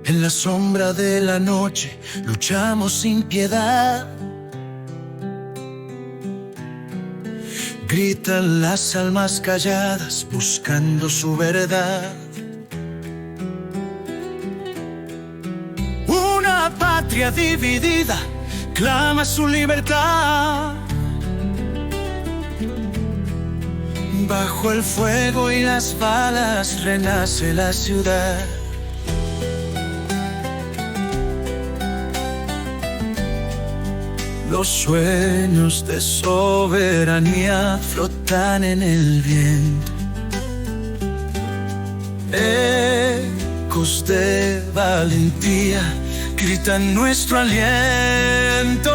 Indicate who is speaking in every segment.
Speaker 1: En la sombra de la noche luchamos sin piedad. Gritan las almas calladas buscando su verdad. Una patria dividida clama su libertad. Bajo el fuego y las balas renace la ciudad. Los sueños de soberanía flotan en el viento. Ecos de valentía gritan nuestro aliento.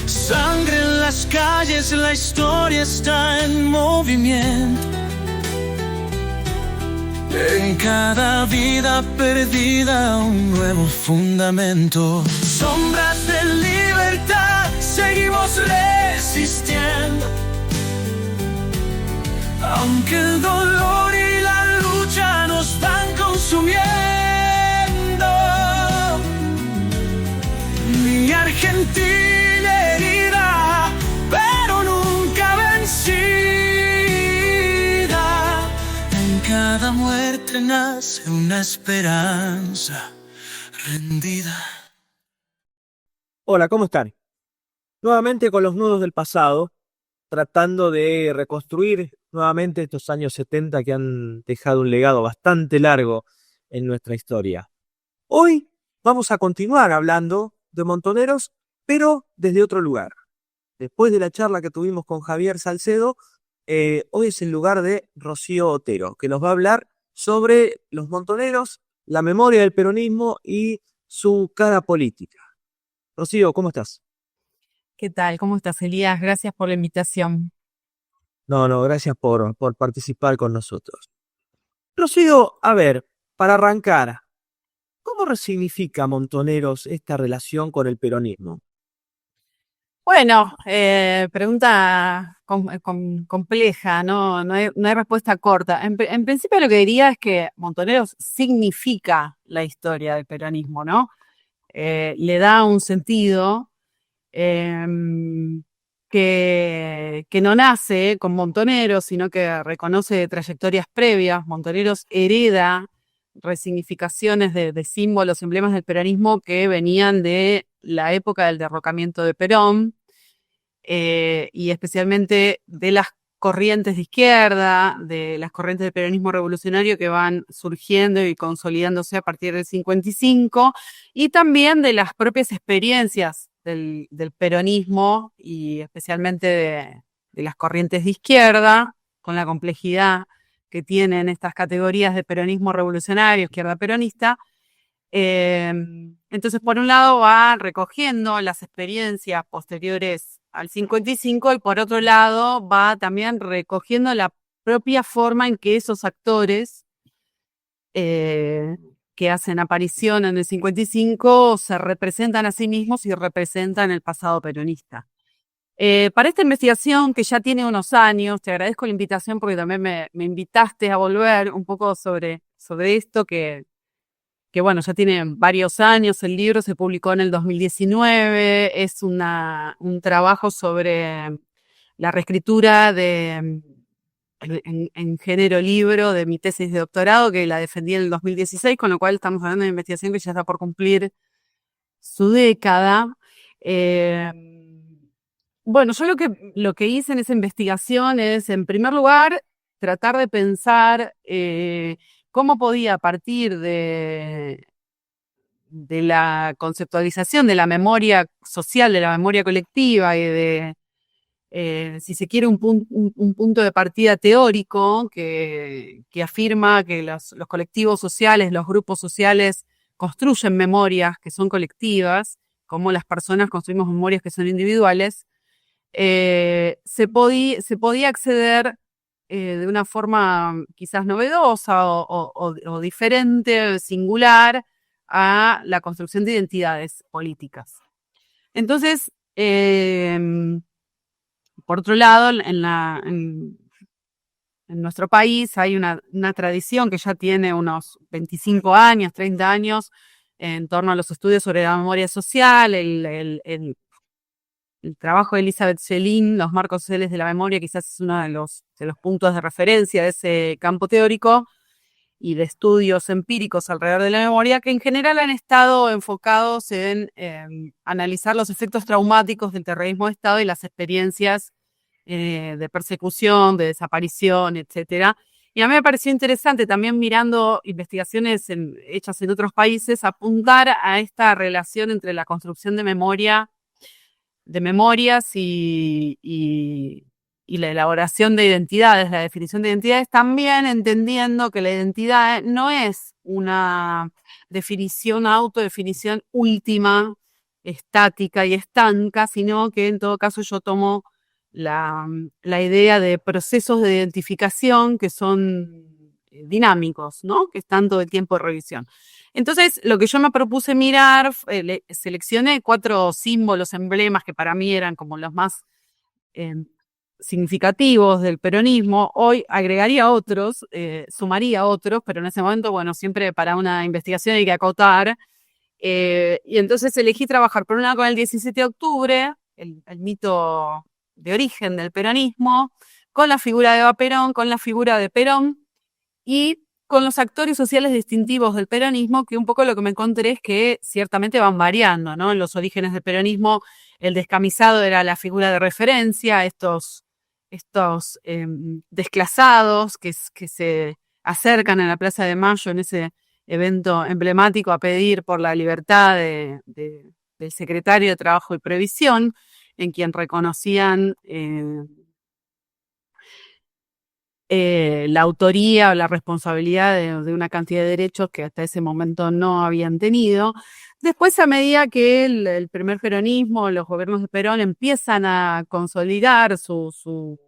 Speaker 1: Sangre en las calles, la historia está en movimiento. En cada vida perdida un nuevo fundamento. Sombras de libertad, seguimos resistiendo. Aunque el dolor y la lucha nos van consumiendo. Mi Argentina herida, pero nunca vencida. En cada muerte nace una esperanza rendida.
Speaker 2: Hola, ¿cómo están? Nuevamente con los nudos del pasado, tratando de reconstruir nuevamente estos años 70 que han dejado un legado bastante largo en nuestra historia. Hoy vamos a continuar hablando de Montoneros, pero desde otro lugar. Después de la charla que tuvimos con Javier Salcedo, hoy es el lugar de Rocío Otero, que nos va a hablar sobre los Montoneros, la memoria del peronismo y su cara política. Rocío, ¿cómo estás?
Speaker 3: ¿Qué tal? ¿Cómo estás, Elías? Gracias por la invitación.
Speaker 2: No, gracias por participar con nosotros. Rocío, a ver, para arrancar, ¿cómo resignifica Montoneros esta relación con el peronismo?
Speaker 3: Bueno, pregunta compleja, ¿no? No hay respuesta corta. En principio lo que diría es que Montoneros significa la historia del peronismo, ¿no? Le da un sentido que no nace con Montoneros, sino que reconoce trayectorias previas. Montoneros hereda resignificaciones de símbolos, emblemas del peronismo que venían de la época del derrocamiento de Perón, y especialmente de las corrientes de izquierda, de las corrientes del peronismo revolucionario que van surgiendo y consolidándose a partir del 55, y también de las propias experiencias del peronismo y especialmente de las corrientes de izquierda, con la complejidad que tienen estas categorías de peronismo revolucionario, izquierda peronista. Entonces, por un lado va recogiendo las experiencias posteriores al 55 y por otro lado va también recogiendo la propia forma en que esos actores que hacen aparición en el 55 se representan a sí mismos y representan el pasado peronista. Para esta investigación, que ya tiene unos años, te agradezco la invitación porque también me invitaste a volver un poco sobre esto que bueno, ya tiene varios años. El libro se publicó en el 2019, es un trabajo sobre la reescritura en género libro de mi tesis de doctorado, que la defendí en el 2016, con lo cual estamos hablando de investigación que ya está por cumplir su década. Bueno, yo lo que hice en esa investigación es, en primer lugar, tratar de pensar cómo podía, a partir de la conceptualización de la memoria social, de la memoria colectiva y de, si se quiere, un punto de partida teórico que afirma que los colectivos sociales, los grupos sociales construyen memorias que son colectivas, como las personas construimos memorias que son individuales. se podía acceder de una forma quizás novedosa o diferente, singular, a la construcción de identidades políticas. Entonces, por otro lado, en nuestro país hay una tradición que ya tiene unos 25 años, 30 años, en torno a los estudios sobre la memoria social, el trabajo de Elizabeth Schelin, Los marcos sociales de la memoria, quizás es uno de los puntos de referencia de ese campo teórico y de estudios empíricos alrededor de la memoria, que en general han estado enfocados en analizar los efectos traumáticos del terrorismo de Estado y las experiencias de persecución, de desaparición, etcétera. Y a mí me pareció interesante también mirando investigaciones hechas en otros países, apuntar a esta relación entre la construcción de memorias y la elaboración de identidades, la definición de identidades, también entendiendo que la identidad no es una definición, autodefinición última, estática y estanca, sino que en todo caso yo tomo la idea de procesos de identificación que son dinámicos, ¿no? Que están todo el tiempo en revisión. Entonces, lo que yo me propuse mirar, seleccioné 4 símbolos, emblemas que para mí eran como los más significativos del peronismo. Hoy agregaría otros, sumaría otros, pero en ese momento, bueno, siempre para una investigación hay que acotar. Y entonces elegí trabajar por un lado con el 17 de octubre, el mito de origen del peronismo, con la figura de Eva Perón, con la figura de Perón y con los actores sociales distintivos del peronismo, que un poco lo que me encontré es que ciertamente van variando, ¿no? En los orígenes del peronismo, el descamisado era la figura de referencia, estos desclasados que se acercan a la Plaza de Mayo en ese evento emblemático a pedir por la libertad del secretario de Trabajo y Previsión, en quien reconocían la autoría o la responsabilidad de una cantidad de derechos que hasta ese momento no habían tenido. Después, a medida que el primer peronismo, los gobiernos de Perón empiezan a consolidar su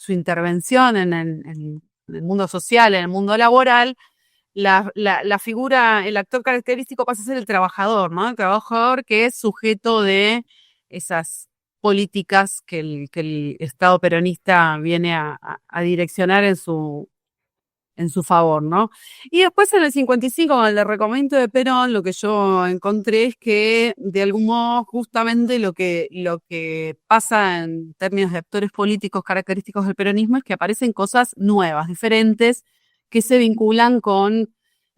Speaker 3: intervención en el mundo social, en el mundo laboral, la figura, el actor característico pasa a ser el trabajador, ¿no? El trabajador que es sujeto de esas políticas que el Estado peronista viene a direccionar en su favor, ¿no? Y después en el 55, con el recomendamiento de Perón, lo que yo encontré es que, de algún modo, justamente lo que pasa en términos de actores políticos característicos del peronismo es que aparecen cosas nuevas, diferentes, que se vinculan con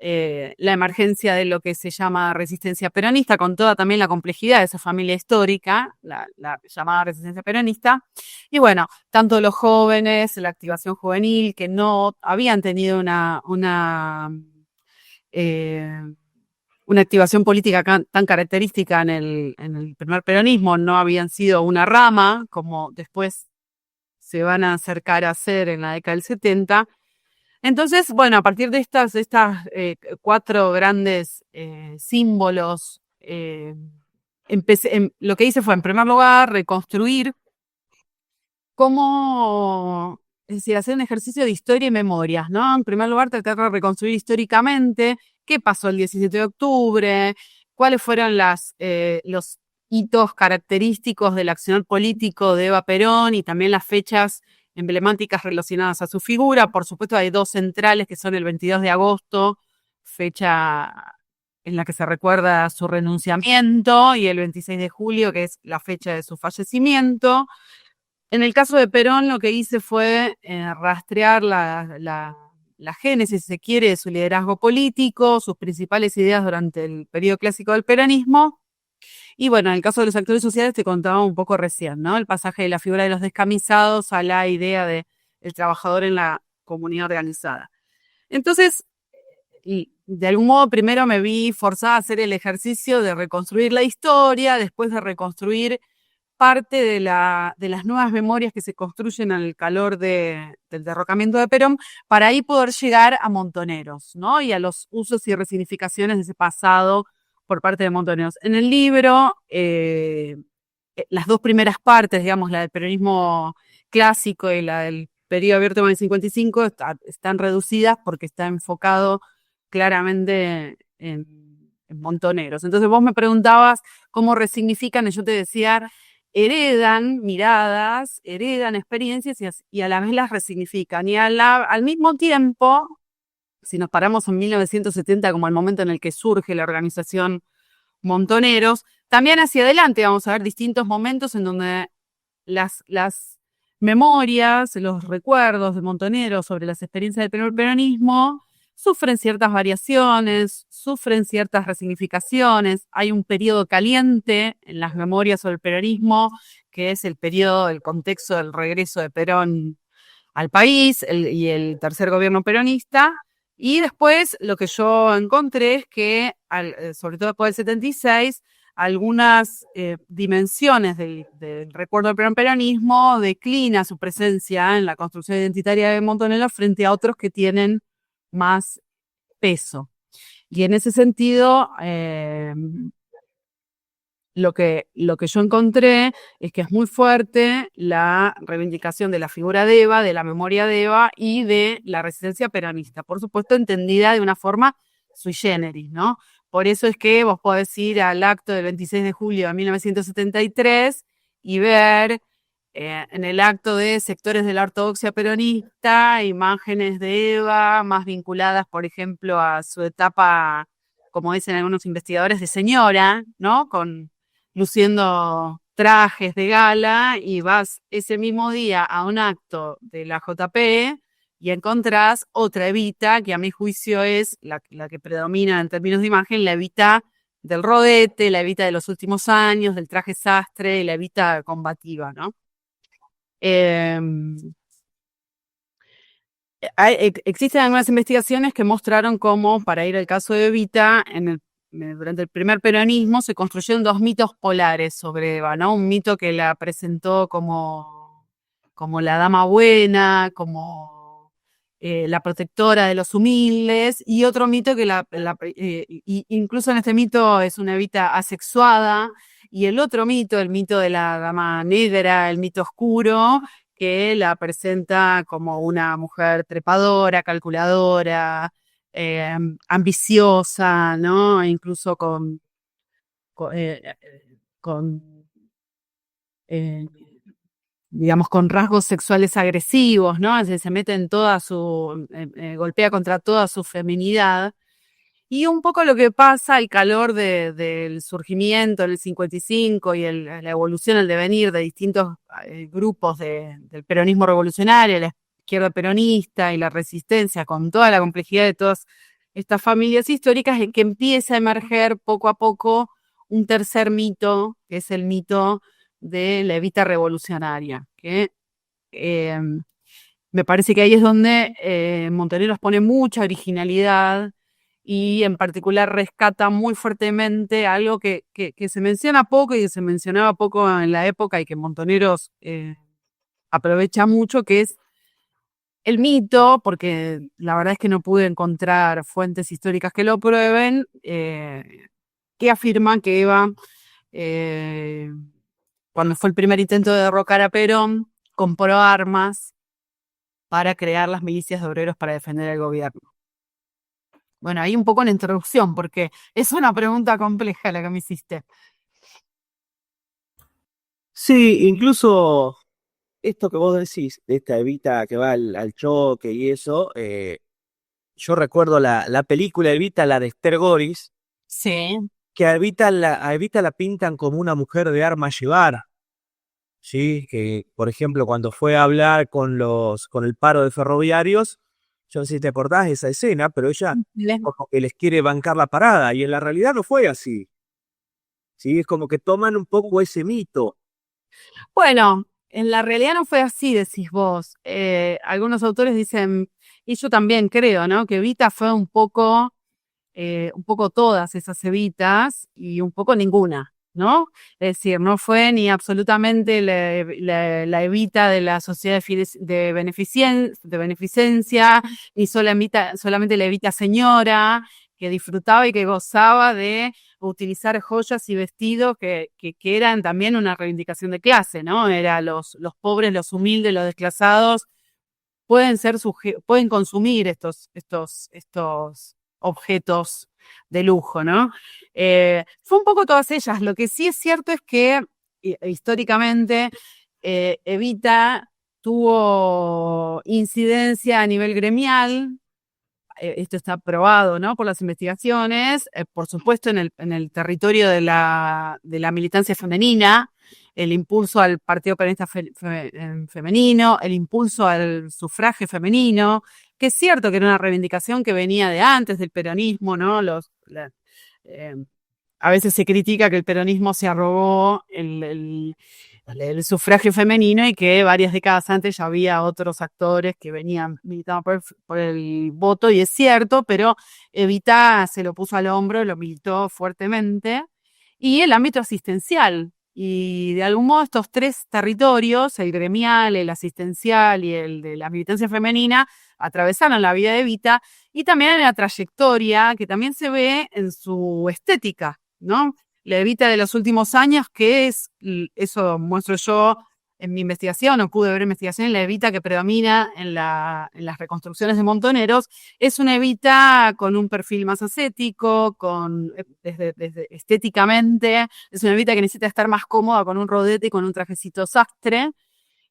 Speaker 3: la emergencia de lo que se llama resistencia peronista, con toda también la complejidad de esa familia histórica, la llamada resistencia peronista. Y bueno, tanto los jóvenes, la activación juvenil, que no habían tenido una activación política tan característica en el primer peronismo, no habían sido una rama, como después se van a acercar a ser en la década del 70. Entonces, bueno, a partir de estas 4 grandes símbolos, lo que hice fue, en primer lugar, reconstruir es decir, hacer un ejercicio de historia y memorias, ¿no? En primer lugar, tratar de reconstruir históricamente qué pasó el 17 de octubre, cuáles fueron los hitos característicos del accionar político de Eva Perón y también las fechas emblemáticas relacionadas a su figura. Por supuesto, hay 2 centrales que son el 22 de agosto, fecha en la que se recuerda su renunciamiento, y el 26 de julio, que es la fecha de su fallecimiento. En el caso de Perón, lo que hice fue rastrear la génesis, si se quiere, de su liderazgo político, sus principales ideas durante el periodo clásico del peronismo. Y bueno, en el caso de los actores sociales te contaba un poco recién, ¿no? El pasaje de la figura de los descamisados a la idea del trabajador en la comunidad organizada. Entonces, de algún modo, primero me vi forzada a hacer el ejercicio de reconstruir la historia, después de reconstruir parte de las nuevas memorias que se construyen al calor del derrocamiento de Perón, para ahí poder llegar a Montoneros, ¿no? Y a los usos y resignificaciones de ese pasado por parte de Montoneros. En el libro las dos primeras partes, digamos, la del peronismo clásico y la del periodo abierto del 55, están reducidas porque está enfocado claramente en Montoneros. Entonces vos me preguntabas cómo resignifican, y yo te decía, heredan miradas, heredan experiencias y a la vez las resignifican. Y al mismo tiempo, si nos paramos en 1970 como el momento en el que surge la organización Montoneros, también hacia adelante vamos a ver distintos momentos en donde las memorias, los recuerdos de Montoneros sobre las experiencias del peronismo sufren ciertas variaciones, sufren ciertas resignificaciones. Hay un periodo caliente en las memorias sobre el peronismo, que es el periodo, el contexto del regreso de Perón al país y el tercer gobierno peronista. Y después lo que yo encontré es que, sobre todo después del 76, algunas dimensiones del recuerdo del peronismo declina su presencia en la construcción identitaria de Montoneros frente a otros que tienen más peso. Y en ese sentido, lo que yo encontré es que es muy fuerte la reivindicación de la figura de Eva, de la memoria de Eva y de la resistencia peronista, por supuesto entendida de una forma sui generis, ¿no? Por eso es que vos podés ir al acto del 26 de julio de 1973 y ver en el acto de sectores de la ortodoxia peronista imágenes de Eva más vinculadas, por ejemplo, a su etapa, como dicen algunos investigadores, de señora, ¿no? Luciendo trajes de gala, y vas ese mismo día a un acto de la JP y encontrás otra Evita, que a mi juicio es la que predomina en términos de imagen, la Evita del rodete, la Evita de los últimos años, del traje sastre y la Evita combativa, ¿no? Existen algunas investigaciones que mostraron cómo, para ir al caso de Evita, durante el primer peronismo se construyeron dos mitos polares sobre Eva, ¿no? Un mito que la presentó como la dama buena, como la protectora de los humildes, y otro mito que incluso en este mito es una Evita asexuada, y el otro mito, el mito de la dama negra, el mito oscuro, que la presenta como una mujer trepadora, calculadora, ambiciosa, ¿no? Incluso con eh, digamos, con rasgos sexuales agresivos, ¿no? Se mete en toda golpea contra toda su feminidad. Y un poco lo que pasa al calor del surgimiento en el 55 y la evolución, el devenir de distintos grupos del peronismo revolucionario, la izquierda peronista y la resistencia, con toda la complejidad de todas estas familias históricas, en que empieza a emerger poco a poco un tercer mito, que es el mito de la Evita revolucionaria, que me parece que ahí es donde Montoneros pone mucha originalidad y en particular rescata muy fuertemente algo que se menciona poco y que se mencionaba poco en la época y que Montoneros aprovecha mucho, que es el mito, porque la verdad es que no pude encontrar fuentes históricas que lo prueben, que afirman que Eva, cuando fue el primer intento de derrocar a Perón, compró armas para crear las milicias de obreros para defender el gobierno. Bueno, ahí un poco en la introducción, porque es una pregunta compleja la que me hiciste.
Speaker 2: Sí, incluso esto que vos decís, de esta Evita que va al choque y eso, yo recuerdo la película Evita, la de Esther Goris,
Speaker 3: Sí.
Speaker 2: que a Evita la pintan como una mujer de armas llevar, ¿sí? Que, por ejemplo, cuando fue a hablar con el paro de ferroviarios, yo no sé si te acordás de esa escena, pero ella como que les quiere bancar la parada, y en la realidad no fue así. Sí, es como que toman un poco ese mito.
Speaker 3: Bueno, en la realidad no fue así, decís vos. Algunos autores dicen, y yo también creo, ¿no? Que Evita fue un poco todas esas Evitas y un poco ninguna, ¿no? Es decir, no fue ni absolutamente la Evita de la sociedad de beneficencia, ni solamente la Evita señora que disfrutaba y que gozaba de utilizar joyas y vestidos que eran también una reivindicación de clase, ¿no? Era los pobres, los humildes, los desclasados, pueden consumir estos objetos de lujo, ¿no? Fue un poco todas ellas. Lo que sí es cierto es que históricamente Evita tuvo incidencia a nivel gremial. Esto está probado, ¿no? Por las investigaciones, por supuesto en el territorio de la militancia femenina, el impulso al Partido Peronista femenino, el impulso al sufragio femenino, que es cierto que era una reivindicación que venía de antes del peronismo, ¿no? A veces se critica que el peronismo se arrogó el sufragio femenino y que varias décadas antes ya había otros actores que venían militando por el voto, y es cierto, pero Evita se lo puso al hombro, lo militó fuertemente, y el ámbito asistencial. Y de algún modo estos tres territorios, el gremial, el asistencial y el de la militancia femenina, atravesaron la vida de Evita y también en la trayectoria que también se ve en su estética, ¿no? La Evita de los últimos años, que es, eso muestro yo en mi investigación, o pude ver investigación, la Evita que predomina en las reconstrucciones de Montoneros, es una Evita con un perfil más ascético, desde estéticamente, es una Evita que necesita estar más cómoda con un rodete y con un trajecito sastre.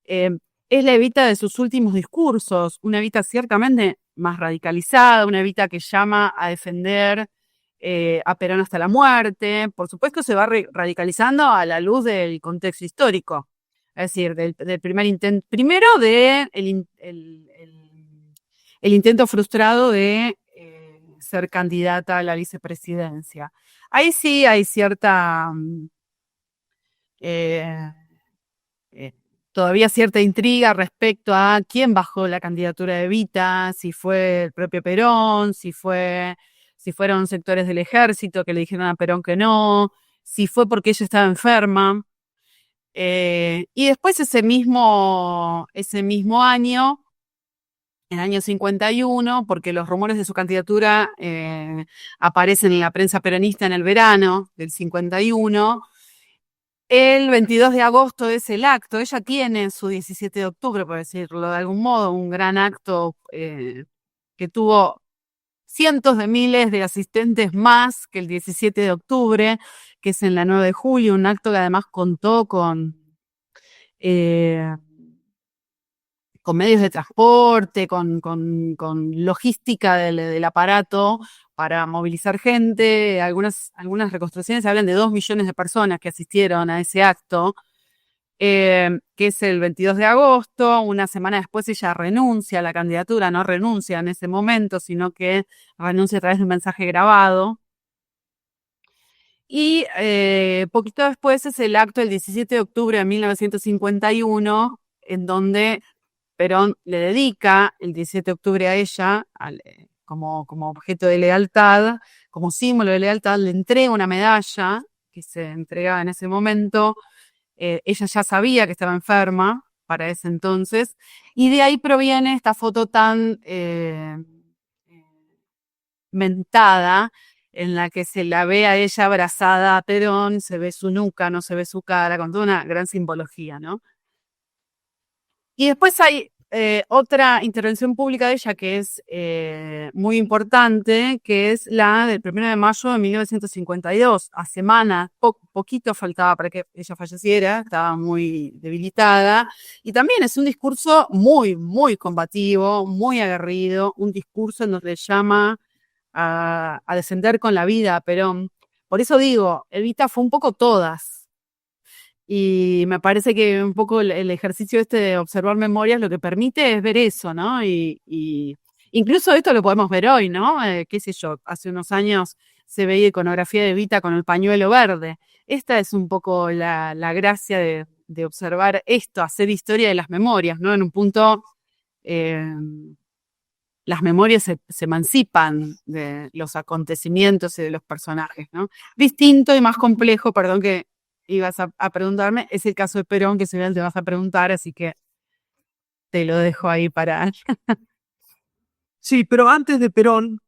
Speaker 3: Es la Evita de sus últimos discursos, una Evita ciertamente más radicalizada, una Evita que llama a defender a Perón hasta la muerte. Por supuesto se va radicalizando a la luz del contexto histórico, es decir, del primer intento, primero el intento frustrado de ser candidata a la vicepresidencia. Ahí sí hay cierta todavía cierta intriga respecto a quién bajó la candidatura de Evita, si fue el propio Perón, si fueron sectores del ejército que le dijeron a Perón que no, si fue porque ella estaba enferma. Y después ese mismo año, en el año 51, porque los rumores de su candidatura aparecen en la prensa peronista en el verano del 51, el 22 de agosto es el acto. Ella tiene su 17 de octubre, por decirlo de algún modo, un gran acto que tuvo cientos de miles de asistentes más que el 17 de octubre, que es en la 9 de julio, un acto que además contó con medios de transporte, con logística del aparato para movilizar gente. Algunas reconstrucciones hablan de 2 millones de personas que asistieron a ese acto, que es el 22 de agosto. Una semana después ella renuncia a la candidatura, no renuncia en ese momento, sino que renuncia a través de un mensaje grabado. Y poquito después es el acto del 17 de octubre de 1951, en donde Perón le dedica el 17 de octubre a ella, como objeto de lealtad, como símbolo de lealtad, le entrega una medalla que se entregaba en ese momento. Ella ya sabía que estaba enferma para ese entonces, y de ahí proviene esta foto tan mentada, en la que se la ve a ella abrazada a Perón, se ve su nuca, no se ve su cara, con toda una gran simbología, ¿no? Y después hay otra intervención pública de ella que es muy importante, que es la del 1 de mayo de 1952. A semanas, poquito faltaba para que ella falleciera, estaba muy debilitada. Y también es un discurso muy, muy combativo, muy aguerrido, un discurso en donde llama a descender con la vida a Perón. Por eso digo, Evita fue un poco todas. Y me parece que un poco el ejercicio este de observar memorias lo que permite es ver eso, ¿no? Y incluso esto lo podemos ver hoy, ¿no? Qué sé yo, hace unos años se veía iconografía de Evita con el pañuelo verde. Esta es un poco la gracia de observar esto, hacer historia de las memorias, ¿no? En un punto las memorias se emancipan de los acontecimientos y de los personajes, ¿no? Distinto y más complejo, perdón que ibas a preguntarme, es el caso de Perón, que seguramente te vas a preguntar, así que te lo dejo ahí para...
Speaker 2: Sí, pero antes de Perón,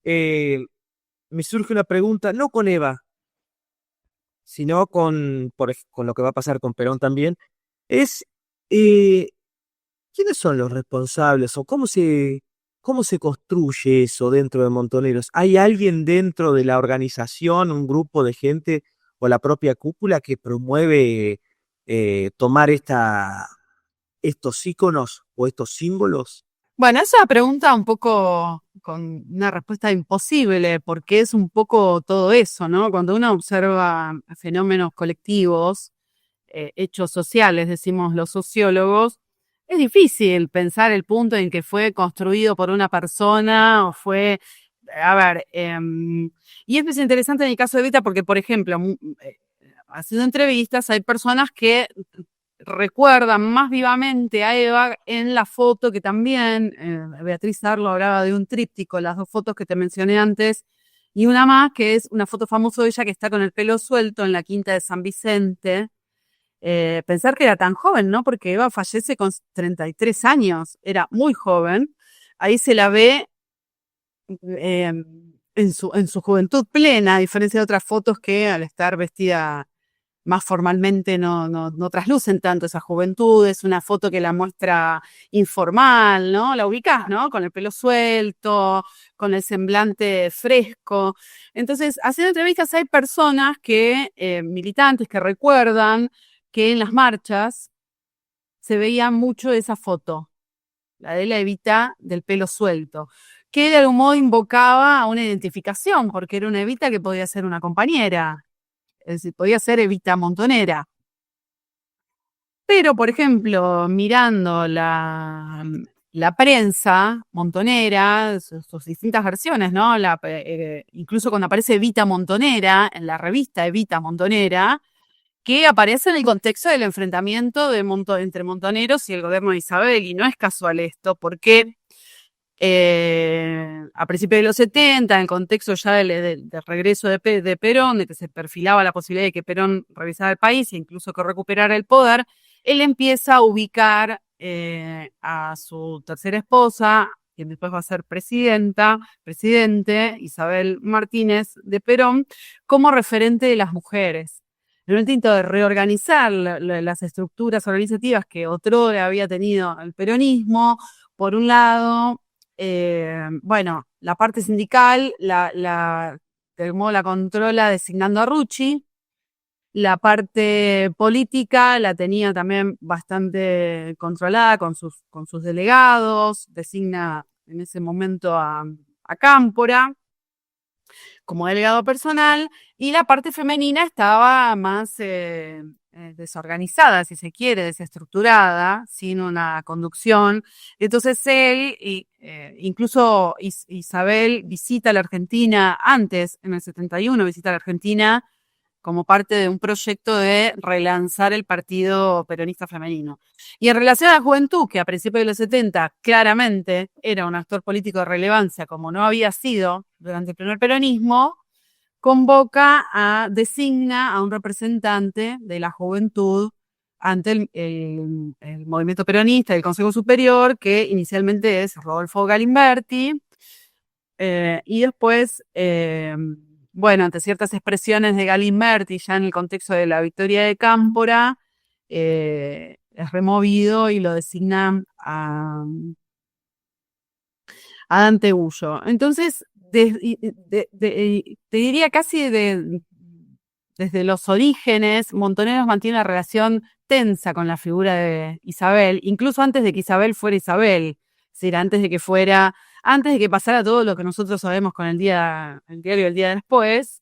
Speaker 2: eh, me surge una pregunta, no con Eva, sino con lo que va a pasar con Perón también, es eh, ¿quiénes son los responsables o cómo se construye eso dentro de Montoneros? ¿Hay alguien dentro de la organización, un grupo de gente o la propia cúpula que promueve tomar estos íconos o estos símbolos?
Speaker 3: Bueno, es una pregunta un poco con una respuesta imposible, porque es un poco todo eso, ¿no? Cuando uno observa fenómenos colectivos, hechos sociales, decimos los sociólogos, es difícil pensar el punto en que fue construido por una persona o fue, a ver, y es interesante en el caso de Evita porque, por ejemplo, haciendo entrevistas hay personas que recuerdan más vivamente a Eva en la foto que también, Beatriz Arlo hablaba de un tríptico, las dos fotos que te mencioné antes, y una más que es una foto famosa de ella que está con el pelo suelto en la quinta de San Vicente. Pensar que era tan joven, ¿no? Porque Eva fallece con 33 años, era muy joven. Ahí se la ve en su juventud plena, a diferencia de otras fotos que al estar vestida más formalmente no traslucen tanto esa juventud. Es una foto que la muestra informal, ¿no? La ubicás, ¿no? Con el pelo suelto, con el semblante fresco. Entonces, haciendo entrevistas hay personas militantes, que recuerdan que en las marchas se veía mucho esa foto, la de la Evita del pelo suelto, que de algún modo invocaba a una identificación, porque era una Evita que podía ser una compañera, es decir, podía ser Evita Montonera. Pero, por ejemplo, mirando la prensa montonera, sus distintas versiones, ¿no? Incluso cuando aparece Evita Montonera, en la revista Evita Montonera, que aparece en el contexto del enfrentamiento entre montoneros y el gobierno de Isabel. Y no es casual esto, porque a principios de los 70, en el contexto ya del regreso de Perón, de que se perfilaba la posibilidad de que Perón revisara el país e incluso que recuperara el poder, él empieza a ubicar a su tercera esposa, quien después va a ser presidente, Isabel Martínez de Perón, como referente de las mujeres. En un intento de reorganizar las estructuras organizativas que otrora había tenido el peronismo, por un lado, bueno, la parte sindical de algún modo la controla designando a Rucci. La parte política la tenía también bastante controlada con sus delegados, designa en ese momento a Cámpora como delegado personal, y la parte femenina estaba más desorganizada, si se quiere, desestructurada, sin una conducción. Entonces él, incluso Isabel visita la Argentina antes, en el 71, visita la Argentina como parte de un proyecto de relanzar el Partido Peronista Femenino. Y en relación a la juventud, que a principios de los 70 claramente era un actor político de relevancia, como no había sido durante el primer peronismo, designa a un representante de la juventud ante el movimiento peronista, el Consejo Superior, que inicialmente es Rodolfo Galimberti, y después, bueno, ante ciertas expresiones de Galimberti, ya en el contexto de la victoria de Cámpora, es removido y lo designan a Dante Bullo. Entonces, te diría casi desde los orígenes, Montoneros mantiene una relación tensa con la figura de Isabel, incluso antes de que Isabel fuera Isabel, es decir, antes de que pasara todo lo que nosotros sabemos con el diario El Día Después.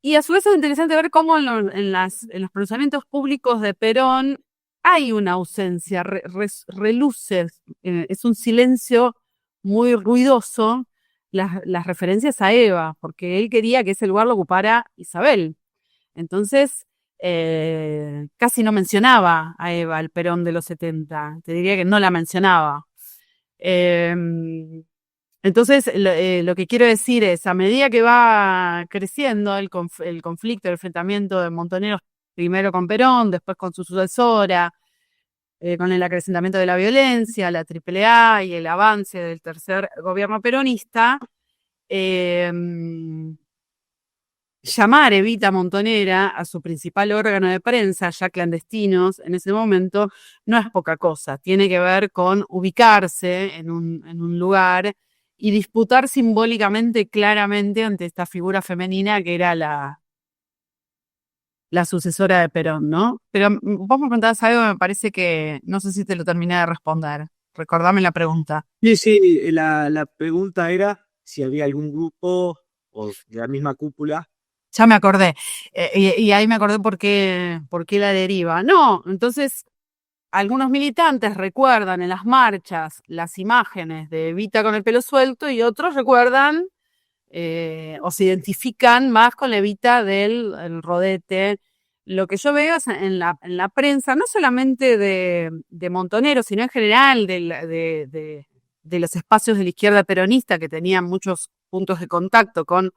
Speaker 3: Y a su vez es interesante ver cómo en los pronunciamientos públicos de Perón hay una ausencia, reluce, es un silencio muy ruidoso las referencias a Eva, porque él quería que ese lugar lo ocupara Isabel. Entonces, casi no mencionaba a Eva, el Perón de los 70, te diría que no la mencionaba. Entonces, lo que quiero decir es, a medida que va creciendo el conflicto, el enfrentamiento de Montoneros, primero con Perón, después con su sucesora, con el acrecentamiento de la violencia, la AAA y el avance del tercer gobierno peronista, llamar Evita Montonera a su principal órgano de prensa, ya clandestinos en ese momento, no es poca cosa. Tiene que ver con ubicarse en un lugar y disputar simbólicamente, claramente, ante esta figura femenina que era la sucesora de Perón, ¿no? Pero vos me preguntabas algo que me parece que no sé si te lo terminé de responder. Recordame la pregunta.
Speaker 2: Sí, la pregunta era si había algún grupo o de la misma cúpula.
Speaker 3: Ya me acordé. Y ahí me acordé por qué la deriva. No, entonces algunos militantes recuerdan en las marchas las imágenes de Evita con el pelo suelto y otros recuerdan o se identifican más con la Evita del rodete. Lo que yo veo es en la prensa, no solamente de Montoneros, sino en general de los espacios de la izquierda peronista que tenían muchos puntos de contacto con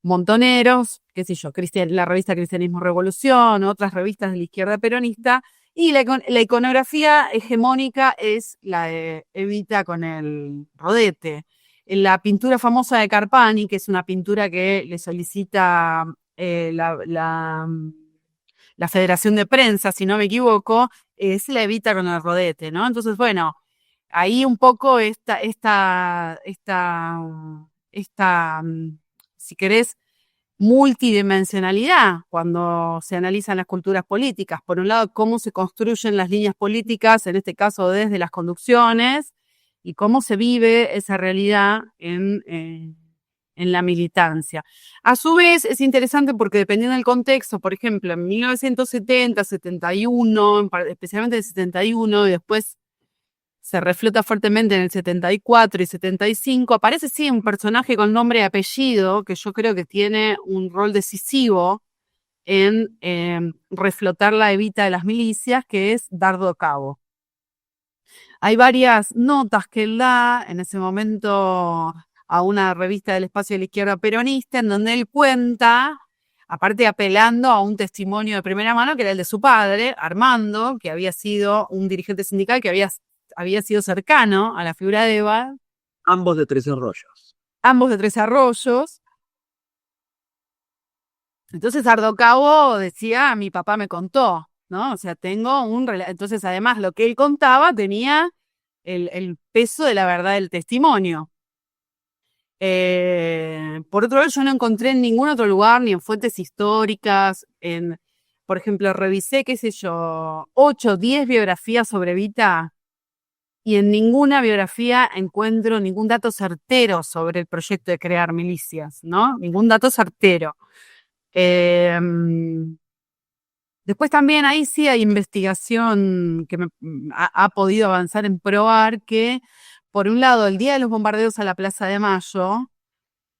Speaker 3: Montoneros, qué sé yo, la revista Cristianismo Revolución, otras revistas de la izquierda peronista, y la iconografía hegemónica es la de Evita con el rodete. En la pintura famosa de Carpani, que es una pintura que le solicita la Federación de Prensa, si no me equivoco, es la Evita con el rodete, ¿no? Entonces, bueno, ahí un poco si querés, multidimensionalidad cuando se analizan las culturas políticas. Por un lado, cómo se construyen las líneas políticas, en este caso desde las conducciones, y cómo se vive esa realidad en la militancia. A su vez, es interesante porque dependiendo del contexto, por ejemplo, en 1970, 71, especialmente en 71, y después se reflota fuertemente en el 74 y 75, aparece sí un personaje con nombre y apellido que yo creo que tiene un rol decisivo en reflotar la Evita de las milicias, que es Dardo Cabo. Hay varias notas que él da en ese momento a una revista del espacio de la izquierda peronista, en donde él cuenta, aparte apelando a un testimonio de primera mano, que era el de su padre, Armando, que había sido un dirigente sindical que había sido cercano a la figura de Eva.
Speaker 2: Ambos de Tres Arroyos.
Speaker 3: Ambos de Tres Arroyos. Entonces Ardo Cabo decía, mi papá me contó, ¿no? O sea, tengo un relato. Entonces, además, lo que él contaba tenía el peso de la verdad del testimonio. Por otro lado, yo no encontré en ningún otro lugar, ni en fuentes históricas, por ejemplo, revisé, qué sé yo, 8, 10 biografías sobre Evita, y en ninguna biografía encuentro ningún dato certero sobre el proyecto de crear milicias, ¿no? Ningún dato certero. Después también ahí sí hay investigación que ha podido avanzar en probar que, por un lado, el día de los bombardeos a la Plaza de Mayo,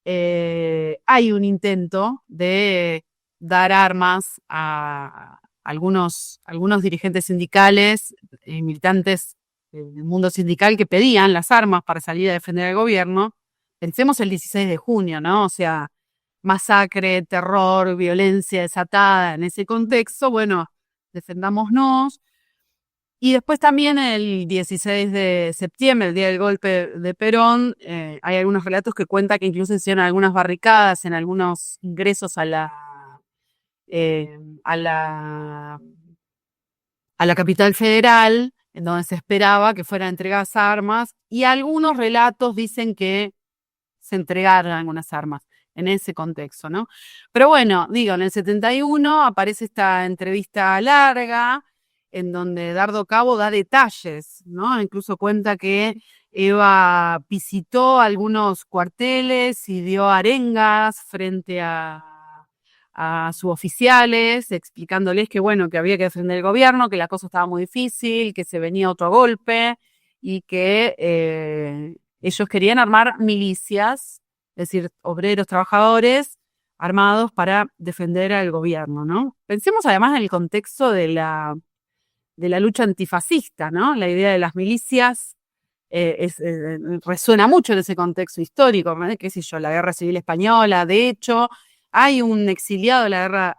Speaker 3: hay un intento de dar armas a algunos dirigentes sindicales y militantes del mundo sindical que pedían las armas para salir a defender al gobierno. Pensemos el 16 de junio, ¿no? O sea, masacre, terror, violencia desatada en ese contexto. Bueno, defendámonos. Y después también el 16 de septiembre, el día del golpe de Perón, hay algunos relatos que cuentan que incluso hicieron algunas barricadas en algunos ingresos a la capital federal, en donde se esperaba que fueran entregadas armas, y algunos relatos dicen que se entregaron algunas armas en ese contexto, ¿no? Pero bueno, digo, en el 71 aparece esta entrevista larga en donde Dardo Cabo da detalles, ¿no? Incluso cuenta que Eva visitó algunos cuarteles y dio arengas frente a suboficiales, explicándoles que, bueno, que había que defender el gobierno, que la cosa estaba muy difícil, que se venía otro golpe y que ellos querían armar milicias, es decir, obreros, trabajadores armados para defender al gobierno, ¿no? Pensemos además en el contexto de la lucha antifascista, ¿no? La idea de las milicias resuena mucho en ese contexto histórico, ¿no? Qué sé yo, la Guerra Civil Española. De hecho, hay un exiliado de la Guerra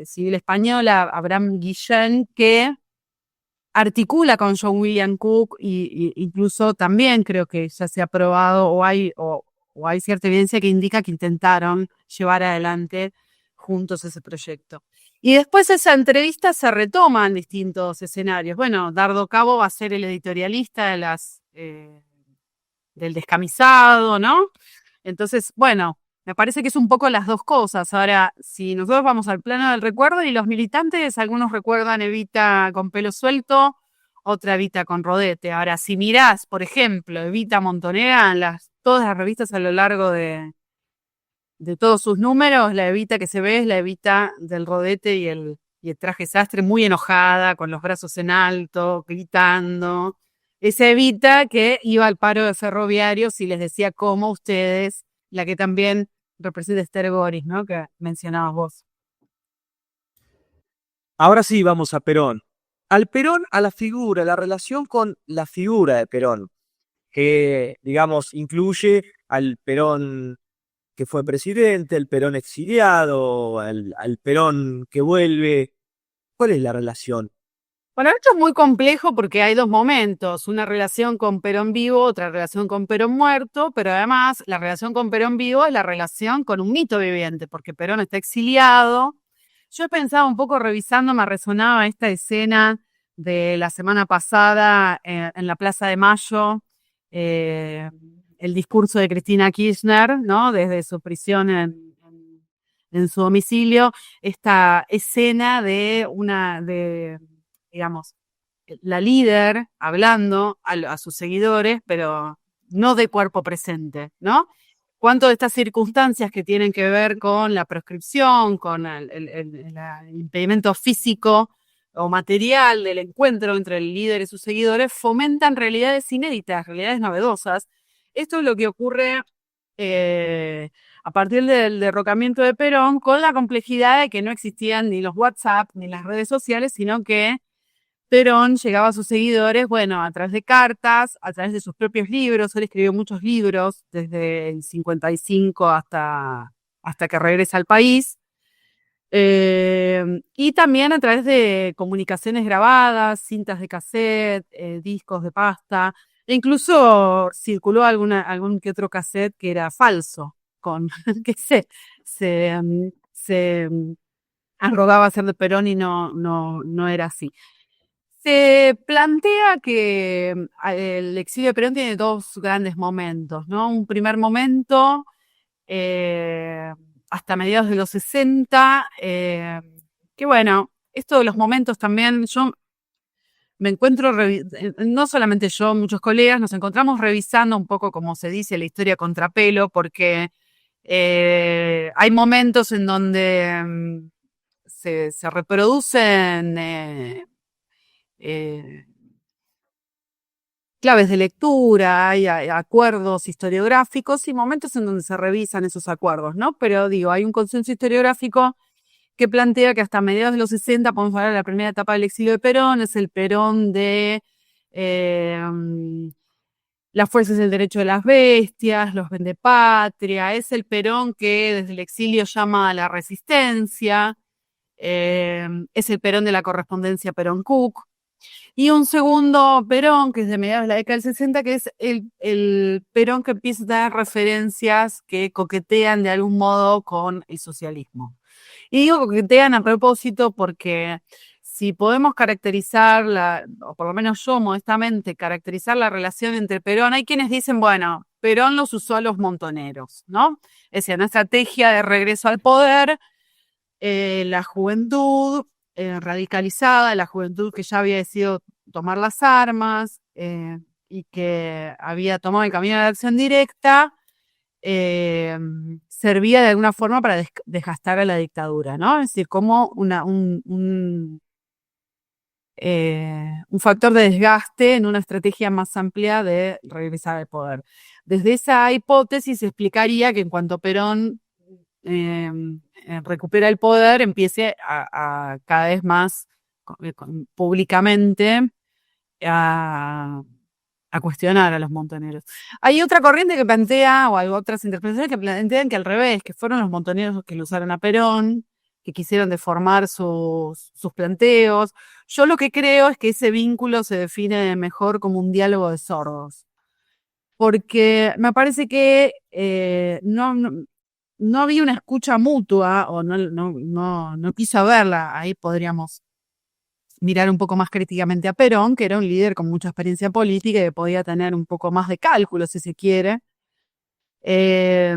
Speaker 3: Civil Española, Abraham Guillén, que articula con John William Cook y incluso también creo que ya se ha probado o o hay cierta evidencia que indica que intentaron llevar adelante juntos ese proyecto. Y después esa entrevista se retoma en distintos escenarios. Bueno, Dardo Cabo va a ser el editorialista del Descamisado, ¿no? Entonces, bueno, me parece que es un poco las dos cosas. Ahora, si nosotros vamos al plano del recuerdo y los militantes, algunos recuerdan Evita con pelo suelto, otra Evita con rodete. Ahora, si mirás, por ejemplo, Evita Montonera en todas las revistas a lo largo de todos sus números, la Evita que se ve es la Evita del rodete y el traje sastre, muy enojada, con los brazos en alto, gritando. Esa Evita que iba al paro de ferroviarios y les decía cómo ustedes, la que también representa Esther Goris, ¿no? Que mencionabas vos.
Speaker 2: Ahora sí, vamos a Perón. Al Perón, a la figura, la relación con la figura de Perón, que, digamos, incluye al Perón que fue presidente, el Perón exiliado, al Perón que vuelve. ¿Cuál es la relación?
Speaker 3: Bueno, esto es muy complejo porque hay dos momentos, una relación con Perón vivo, otra relación con Perón muerto, pero además la relación con Perón vivo es la relación con un mito viviente, porque Perón está exiliado. Yo he pensado un poco revisando, me resonaba esta escena de la semana pasada en la Plaza de Mayo, el discurso de Cristina Kirchner, ¿no? Desde su prisión en su domicilio, esta escena digamos, la líder hablando a sus seguidores, pero no de cuerpo presente, ¿no? Cuánto de estas circunstancias que tienen que ver con la proscripción, con el impedimento físico o material del encuentro entre el líder y sus seguidores, fomentan realidades inéditas, realidades novedosas. Esto es lo que ocurre a partir del derrocamiento de Perón, con la complejidad de que no existían ni los WhatsApp ni las redes sociales, sino que Perón llegaba a sus seguidores, bueno, a través de cartas, a través de sus propios libros. Él escribió muchos libros desde el 55 hasta que regresa al país. Y también a través de comunicaciones grabadas, cintas de cassette, discos de pasta. E incluso circuló algún que otro cassette que era falso, que se arrogaba ser de Perón y no era así. Se plantea que el exilio de Perón tiene dos grandes momentos, ¿no? Un primer momento, hasta mediados de los 60, que bueno, esto de los momentos también, yo me encuentro, no solamente yo, muchos colegas, nos encontramos revisando un poco, como se dice, la historia contrapelo, porque hay momentos en donde se reproducen claves de lectura, hay acuerdos historiográficos y momentos en donde se revisan esos acuerdos, ¿no? Pero digo, hay un consenso historiográfico que plantea que hasta mediados de los 60, podemos hablar de la primera etapa del exilio de Perón, es el Perón de las fuerzas del derecho de las bestias, los vendepatria, es el Perón que desde el exilio llama a la resistencia, es el Perón de la correspondencia Perón-Cook. Y un segundo Perón, que es de mediados de la década del 60, que es el Perón que empieza a dar referencias que coquetean de algún modo con el socialismo. Y digo coquetean a propósito porque si podemos caracterizar, o por lo menos yo modestamente, caracterizar la relación entre Perón, hay quienes dicen, bueno, Perón los usó a los montoneros, ¿no? Es decir, una estrategia de regreso al poder, la juventud radicalizada, la juventud que ya había decidido tomar las armas y que había tomado el camino de la acción directa, servía de alguna forma para desgastar a la dictadura, ¿no? Es decir, como un factor de desgaste en una estrategia más amplia de regresar al poder. Desde esa hipótesis se explicaría que en cuanto Perón recupera el poder, empiece a cada vez más públicamente a cuestionar a los montoneros. Hay otra corriente que plantea, o hay otras interpretaciones que plantean que al revés, que fueron los montoneros los que lo usaron a Perón, que quisieron deformar sus planteos. Yo lo que creo es que ese vínculo se define mejor como un diálogo de sordos. porque me parece que no había una escucha mutua, o no quiso haberla. Ahí podríamos mirar un poco más críticamente a Perón, que era un líder con mucha experiencia política y que podía tener un poco más de cálculo, si se quiere. Eh,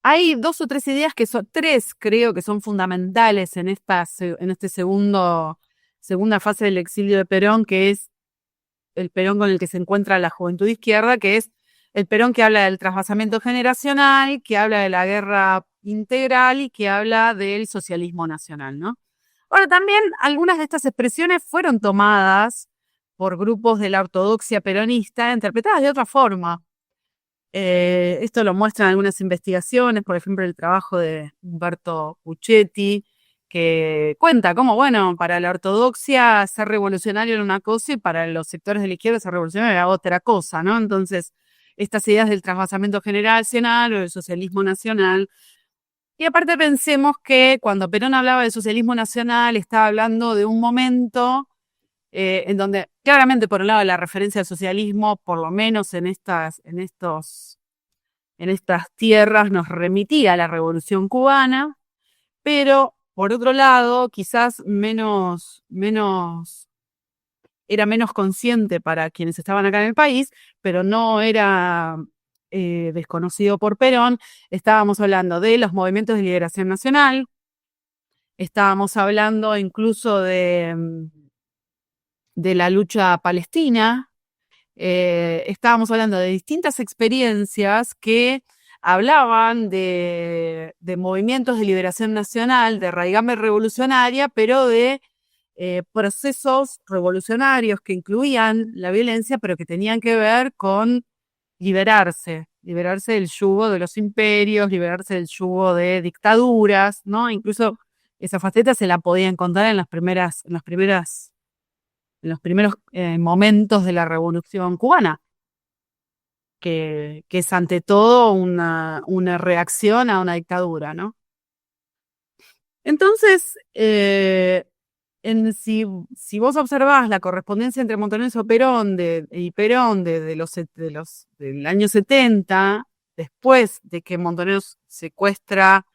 Speaker 3: Hay 2 o 3 ideas tres creo que son fundamentales en este segunda fase del exilio de Perón, que es el Perón con el que se encuentra la juventud izquierda, que es el Perón que habla del trasvasamiento generacional, que habla de la guerra integral y que habla del socialismo nacional, ¿no? Ahora, también algunas de estas expresiones fueron tomadas por grupos de la ortodoxia peronista, interpretadas de otra forma. Esto lo muestran algunas investigaciones, por ejemplo, el trabajo de Humberto Puccetti, que cuenta cómo, bueno, para la ortodoxia ser revolucionario era una cosa y para los sectores de la izquierda ser revolucionario era otra cosa, ¿no? Entonces, estas ideas del trasvasamiento generacional o del socialismo nacional. Y aparte pensemos que cuando Perón hablaba de socialismo nacional, estaba hablando de un momento en donde claramente por un lado la referencia al socialismo, por lo menos en estas tierras, nos remitía a la Revolución Cubana, pero por otro lado quizás era menos consciente para quienes estaban acá en el país, pero no era desconocido por Perón. Estábamos hablando de los movimientos de liberación nacional, estábamos hablando incluso de la lucha palestina, estábamos hablando de distintas experiencias que hablaban de movimientos de liberación nacional, de raigambre revolucionaria, pero de procesos revolucionarios que incluían la violencia, pero que tenían que ver con liberarse del yugo de los imperios, liberarse del yugo de dictaduras, ¿no? Incluso esa faceta se la podía encontrar en los primeros momentos de la Revolución Cubana, que es ante todo una reacción a una dictadura, ¿no? Entonces, si vos observás la correspondencia entre Montoneros y Perón del año 70, después de que Montoneros secuestra,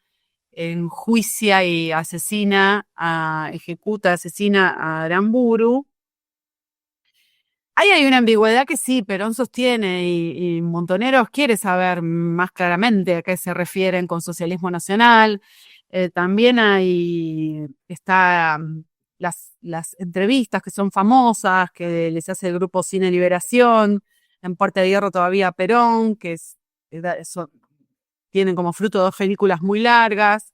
Speaker 3: enjuicia y asesina a Aramburu, ahí hay una ambigüedad que sí, Perón sostiene y Montoneros quiere saber más claramente a qué se refieren con socialismo nacional. También están las entrevistas que son famosas, que les hace el grupo Cine Liberación, en Puerta de Hierro todavía Perón, tienen como fruto 2 películas muy largas,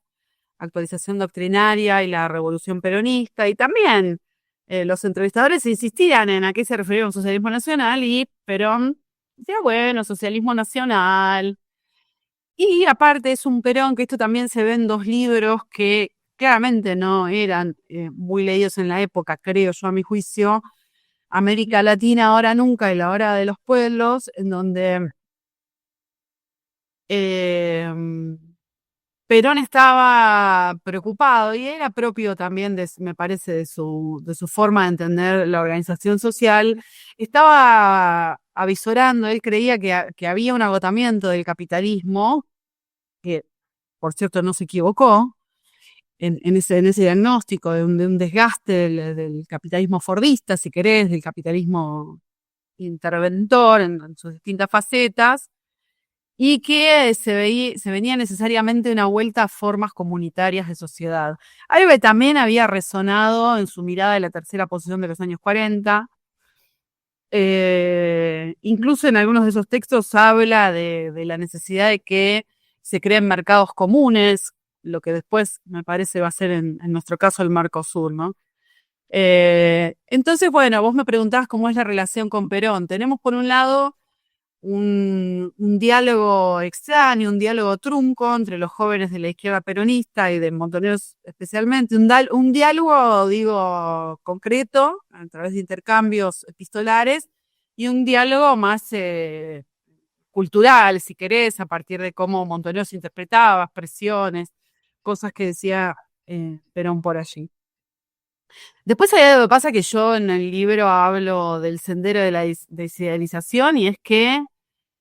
Speaker 3: Actualización Doctrinaria y La Revolución Peronista, y también los entrevistadores insistían en a qué se refería un socialismo nacional y Perón decía, bueno, socialismo nacional. Y aparte es un Perón, que esto también se ve en 2 libros que claramente no eran muy leídos en la época, creo yo a mi juicio, América Latina ahora nunca y la hora de los pueblos, en donde Perón estaba preocupado y era propio también, me parece, de su forma de entender la organización social. Estaba avisorando, él creía que había un agotamiento del capitalismo, que por cierto no se equivocó en ese diagnóstico de un desgaste del capitalismo fordista, si querés, del capitalismo interventor en sus distintas facetas, y que se venía necesariamente una vuelta a formas comunitarias de sociedad. Algo que también había resonado en su mirada de la tercera posición de los años 40. Incluso en algunos de esos textos habla de la necesidad de que se creen mercados comunes, lo que después me parece va a ser en nuestro caso el Mercosur, ¿no? Entonces, bueno, vos me preguntabas cómo es la relación con Perón. Tenemos por un lado un diálogo extraño, un diálogo trunco entre los jóvenes de la izquierda peronista y de Montoneros especialmente, un diálogo, digo, concreto, a través de intercambios epistolares, y un diálogo más cultural, si querés, a partir de cómo Montoneros interpretaba expresiones, cosas que decía Perón por allí. Después hay algo que pasa que yo en el libro hablo del sendero de la desidealización, y es que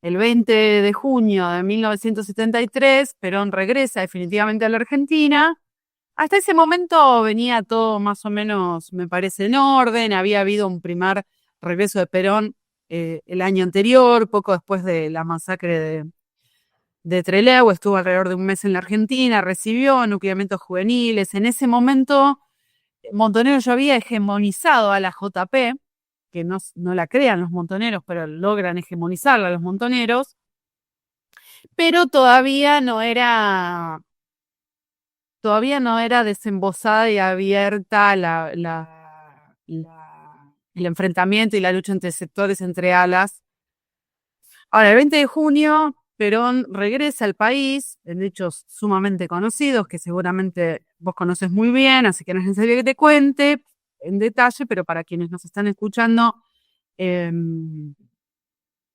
Speaker 3: el 20 de junio de 1973 Perón regresa definitivamente a la Argentina. Hasta ese momento venía todo más o menos, me parece, en orden. Había habido un primer regreso de Perón el año anterior, poco después de la masacre de Trelew. Estuvo alrededor de un mes en la Argentina, recibió nucleamientos juveniles. En ese momento Montonero ya había hegemonizado a la JP, que no la crean los montoneros, pero logran hegemonizarla a los montoneros, pero todavía no era desembosada y abierta el enfrentamiento y la lucha entre sectores, entre alas. Ahora, el 20 de junio, Perón regresa al país, en hechos sumamente conocidos, que seguramente vos conoces muy bien, así que no es necesario que te cuente en detalle, pero para quienes nos están escuchando,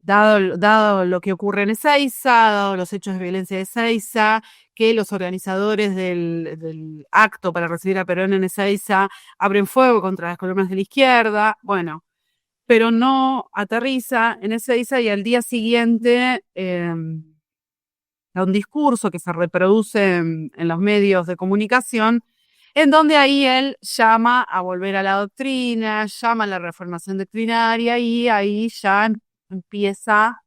Speaker 3: dado lo que ocurre en Ezeiza, dado los hechos de violencia de Ezeiza, que los organizadores del acto para recibir a Perón en Ezeiza abren fuego contra las columnas de la izquierda, bueno, pero no aterriza en Ezeiza, y al día siguiente da un discurso que se reproduce en los medios de comunicación, en donde ahí él llama a volver a la doctrina, llama a la reformación doctrinaria, y ahí ya empieza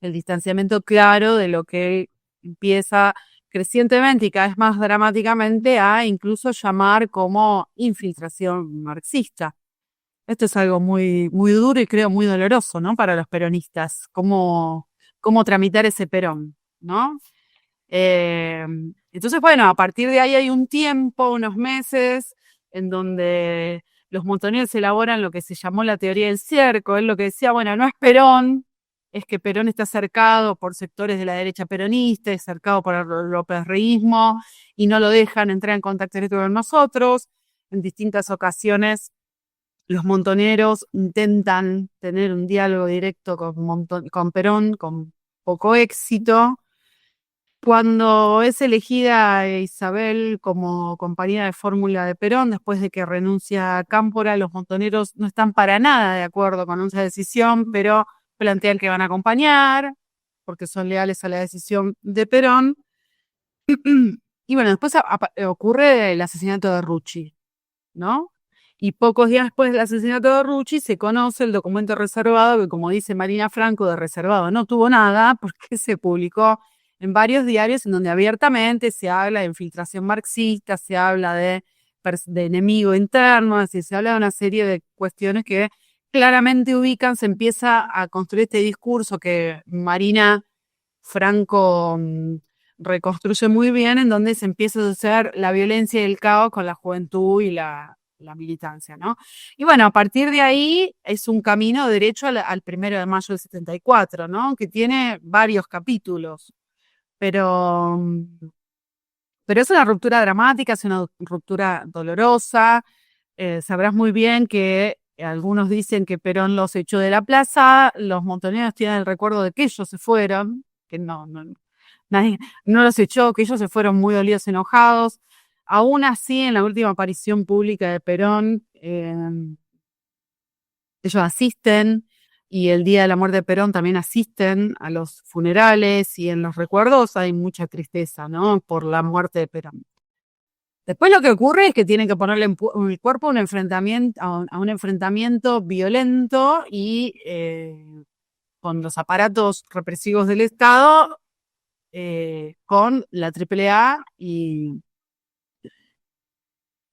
Speaker 3: el distanciamiento claro de lo que empieza crecientemente y cada vez más dramáticamente a incluso llamar como infiltración marxista. Esto es algo muy, muy duro y creo muy doloroso, ¿no? Para los peronistas, cómo tramitar ese Perón, ¿no? Entonces, bueno, a partir de ahí hay un tiempo, unos meses, en donde los montoneros elaboran lo que se llamó la teoría del cerco. Él lo que decía, bueno, no es Perón, es que Perón está cercado por sectores de la derecha peronista, es cercado por el lópezreísmo, y no lo dejan entrar en contacto directo con nosotros. En distintas ocasiones los montoneros intentan tener un diálogo directo con Perón, con poco éxito. Cuando es elegida Isabel como compañera de fórmula de Perón, después de que renuncia a Cámpora, los montoneros no están para nada de acuerdo con esa decisión, pero plantean que van a acompañar, porque son leales a la decisión de Perón. Y bueno, después ocurre el asesinato de Rucci, ¿no? Y pocos días después del asesinato de Rucci se conoce el documento reservado, que, como dice Marina Franco, de reservado no tuvo nada, porque se publicó en varios diarios en donde abiertamente se habla de infiltración marxista, se habla de enemigo interno, así se habla de una serie de cuestiones que claramente ubican. Se empieza a construir este discurso que Marina Franco reconstruye muy bien, en donde se empieza a hacer la violencia y el caos con la juventud y la militancia, ¿no? Y bueno, a partir de ahí es un camino derecho al 1 de mayo del 74, ¿no? Que tiene varios capítulos, pero es una ruptura dramática, es una ruptura dolorosa. Sabrás muy bien que algunos dicen que Perón los echó de la plaza, los montoneros tienen el recuerdo de que ellos se fueron, que nadie no los echó, que ellos se fueron muy dolidos, enojados. Aún así, en la última aparición pública de Perón, ellos asisten, y el día de la muerte de Perón también asisten a los funerales, y en los recuerdos hay mucha tristeza, ¿no? Por la muerte de Perón. Después lo que ocurre es que tienen que ponerle el cuerpo a un enfrentamiento violento y con los aparatos represivos del Estado, con la AAA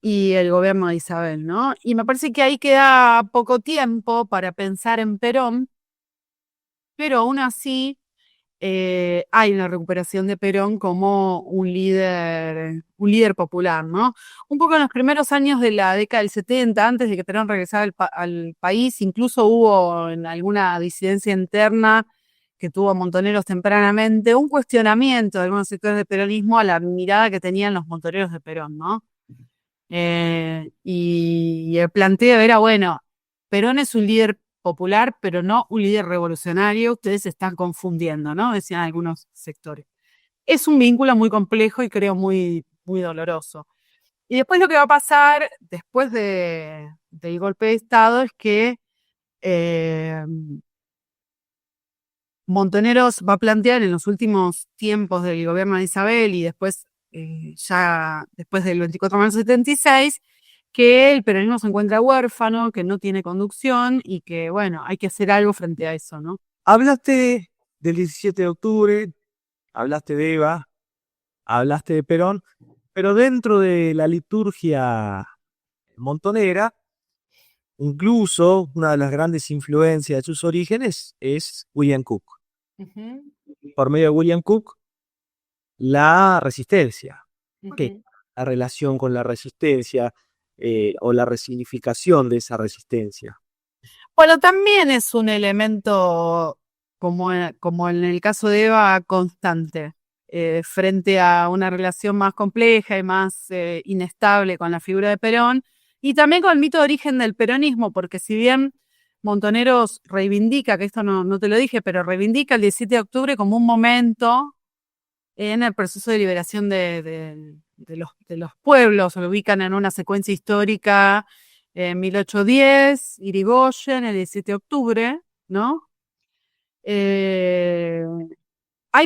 Speaker 3: y el gobierno de Isabel, ¿no? Y me parece que ahí queda poco tiempo para pensar en Perón, pero aún así hay una recuperación de Perón como un líder popular, ¿no? Un poco en los primeros años de la década del 70, antes de que Perón regresara al país, incluso hubo en alguna disidencia interna que tuvo Montoneros tempranamente, un cuestionamiento de algunos sectores del peronismo a la mirada que tenían los montoneros de Perón, ¿no? Y el planteo era, bueno, Perón es un líder popular, pero no un líder revolucionario, ustedes se están confundiendo, ¿no? Decían algunos sectores. Es un vínculo muy complejo y creo muy, muy doloroso. Y después lo que va a pasar después del golpe de Estado es que Montoneros va a plantear en los últimos tiempos del gobierno de Isabel y después, ya después del 24 de marzo de 76, que el peronismo se encuentra huérfano, que no tiene conducción y que, bueno, hay que hacer algo frente a eso, ¿no?
Speaker 2: Hablaste del 17 de octubre, hablaste de Eva, hablaste de Perón, pero dentro de la liturgia montonera, incluso una de las grandes influencias de sus orígenes es William Cook. Por medio de William Cook, la resistencia. ¿Qué? La relación con la resistencia o la resignificación de esa resistencia.
Speaker 3: Bueno, también es un elemento, como en el caso de Eva, constante, frente a una relación más compleja y más inestable con la figura de Perón, y también con el mito de origen del peronismo, porque si bien Montoneros reivindica, que esto no te lo dije, pero reivindica el 17 de octubre como un momento en el proceso de liberación de los pueblos, lo ubican en una secuencia histórica, 1810, Irigoyen, el 17 de octubre, ¿no? Hay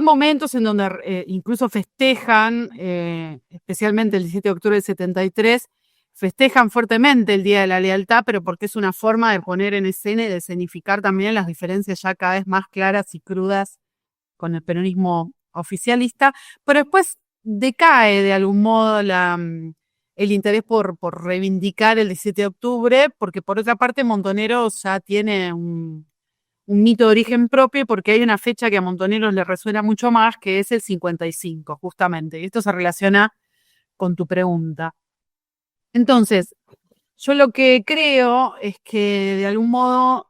Speaker 3: momentos en donde incluso festejan, especialmente el 17 de octubre del 73, festejan fuertemente el Día de la Lealtad, pero porque es una forma de poner en escena y de escenificar también las diferencias ya cada vez más claras y crudas con el peronismo oficialista, pero después decae de algún modo el interés por reivindicar el 17 de octubre, porque por otra parte Montoneros ya tiene un mito de origen propio, porque hay una fecha que a Montoneros le resuena mucho más, que es el 55, justamente, y esto se relaciona con tu pregunta. Entonces, yo lo que creo es que de algún modo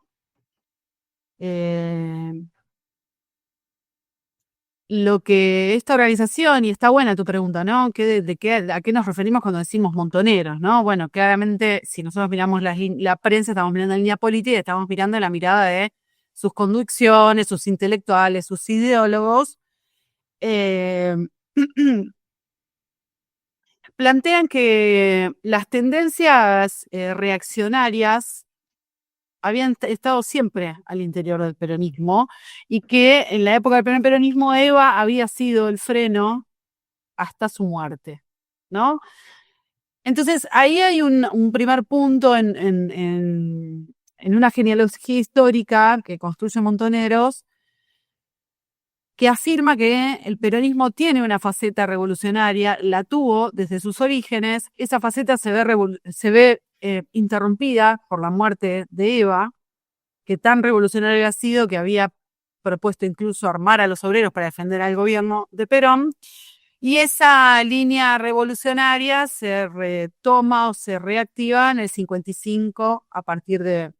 Speaker 3: lo que esta organización, y está buena tu pregunta, ¿no? ¿A qué nos referimos cuando decimos montoneros, ¿no? Bueno, claramente, si nosotros miramos la prensa, estamos mirando la línea política, estamos mirando la mirada de sus conducciones, sus intelectuales, sus ideólogos. Plantean que las tendencias reaccionarias habían estado siempre al interior del peronismo y que en la época del primer peronismo Eva había sido el freno hasta su muerte, ¿no? Entonces ahí hay un primer punto en una genealogía histórica que construye Montoneros, que afirma que el peronismo tiene una faceta revolucionaria, la tuvo desde sus orígenes, esa faceta se ve interrumpida por la muerte de Eva, que tan revolucionario había sido que había propuesto incluso armar a los obreros para defender al gobierno de Perón, y esa línea revolucionaria se retoma o se reactiva en el 55 a partir de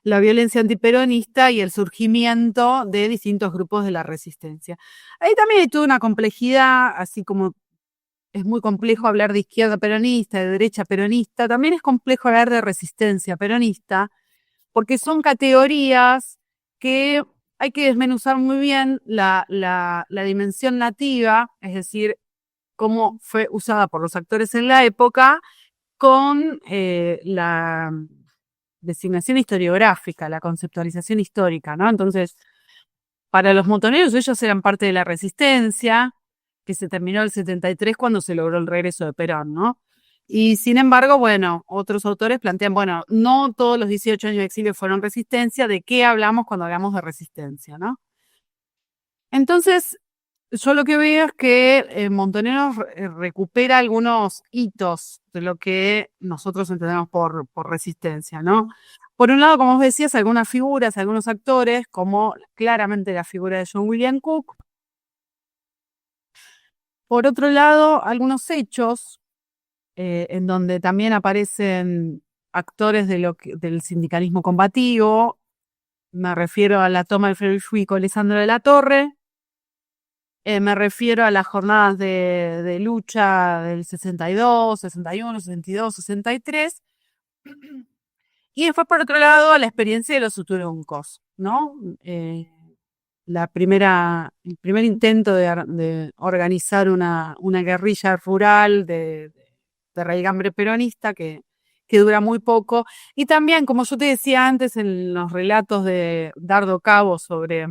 Speaker 3: la violencia antiperonista y el surgimiento de distintos grupos de la resistencia. Ahí también hay toda una complejidad, así como es muy complejo hablar de izquierda peronista, de derecha peronista, también es complejo hablar de resistencia peronista, porque son categorías que hay que desmenuzar muy bien la dimensión nativa, es decir, cómo fue usada por los actores en la época, con la designación historiográfica, la conceptualización histórica, ¿no? Entonces, para los montoneros ellos eran parte de la resistencia, que se terminó el 73 cuando se logró el regreso de Perón, ¿no? Y sin embargo, bueno, otros autores plantean, bueno, no todos los 18 años de exilio fueron resistencia, ¿de qué hablamos cuando hablamos de resistencia, no? Entonces, yo lo que veo es que Montoneros recupera algunos hitos de lo que nosotros entendemos por resistencia, ¿no? Por un lado, como vos decías, algunas figuras, algunos actores, como claramente la figura de John William Cook. Por otro lado, algunos hechos en donde también aparecen actores del sindicalismo combativo. Me refiero a la toma del Friedrich Alessandro de la Torre. Me refiero a las jornadas de lucha del 62, 61, 62, 63. Y después, por otro lado, a la experiencia de los uturuncos, ¿no? el primer intento de organizar una guerrilla rural de raigambre peronista que dura muy poco. Y también, como yo te decía antes, en los relatos de Dardo Cabo sobre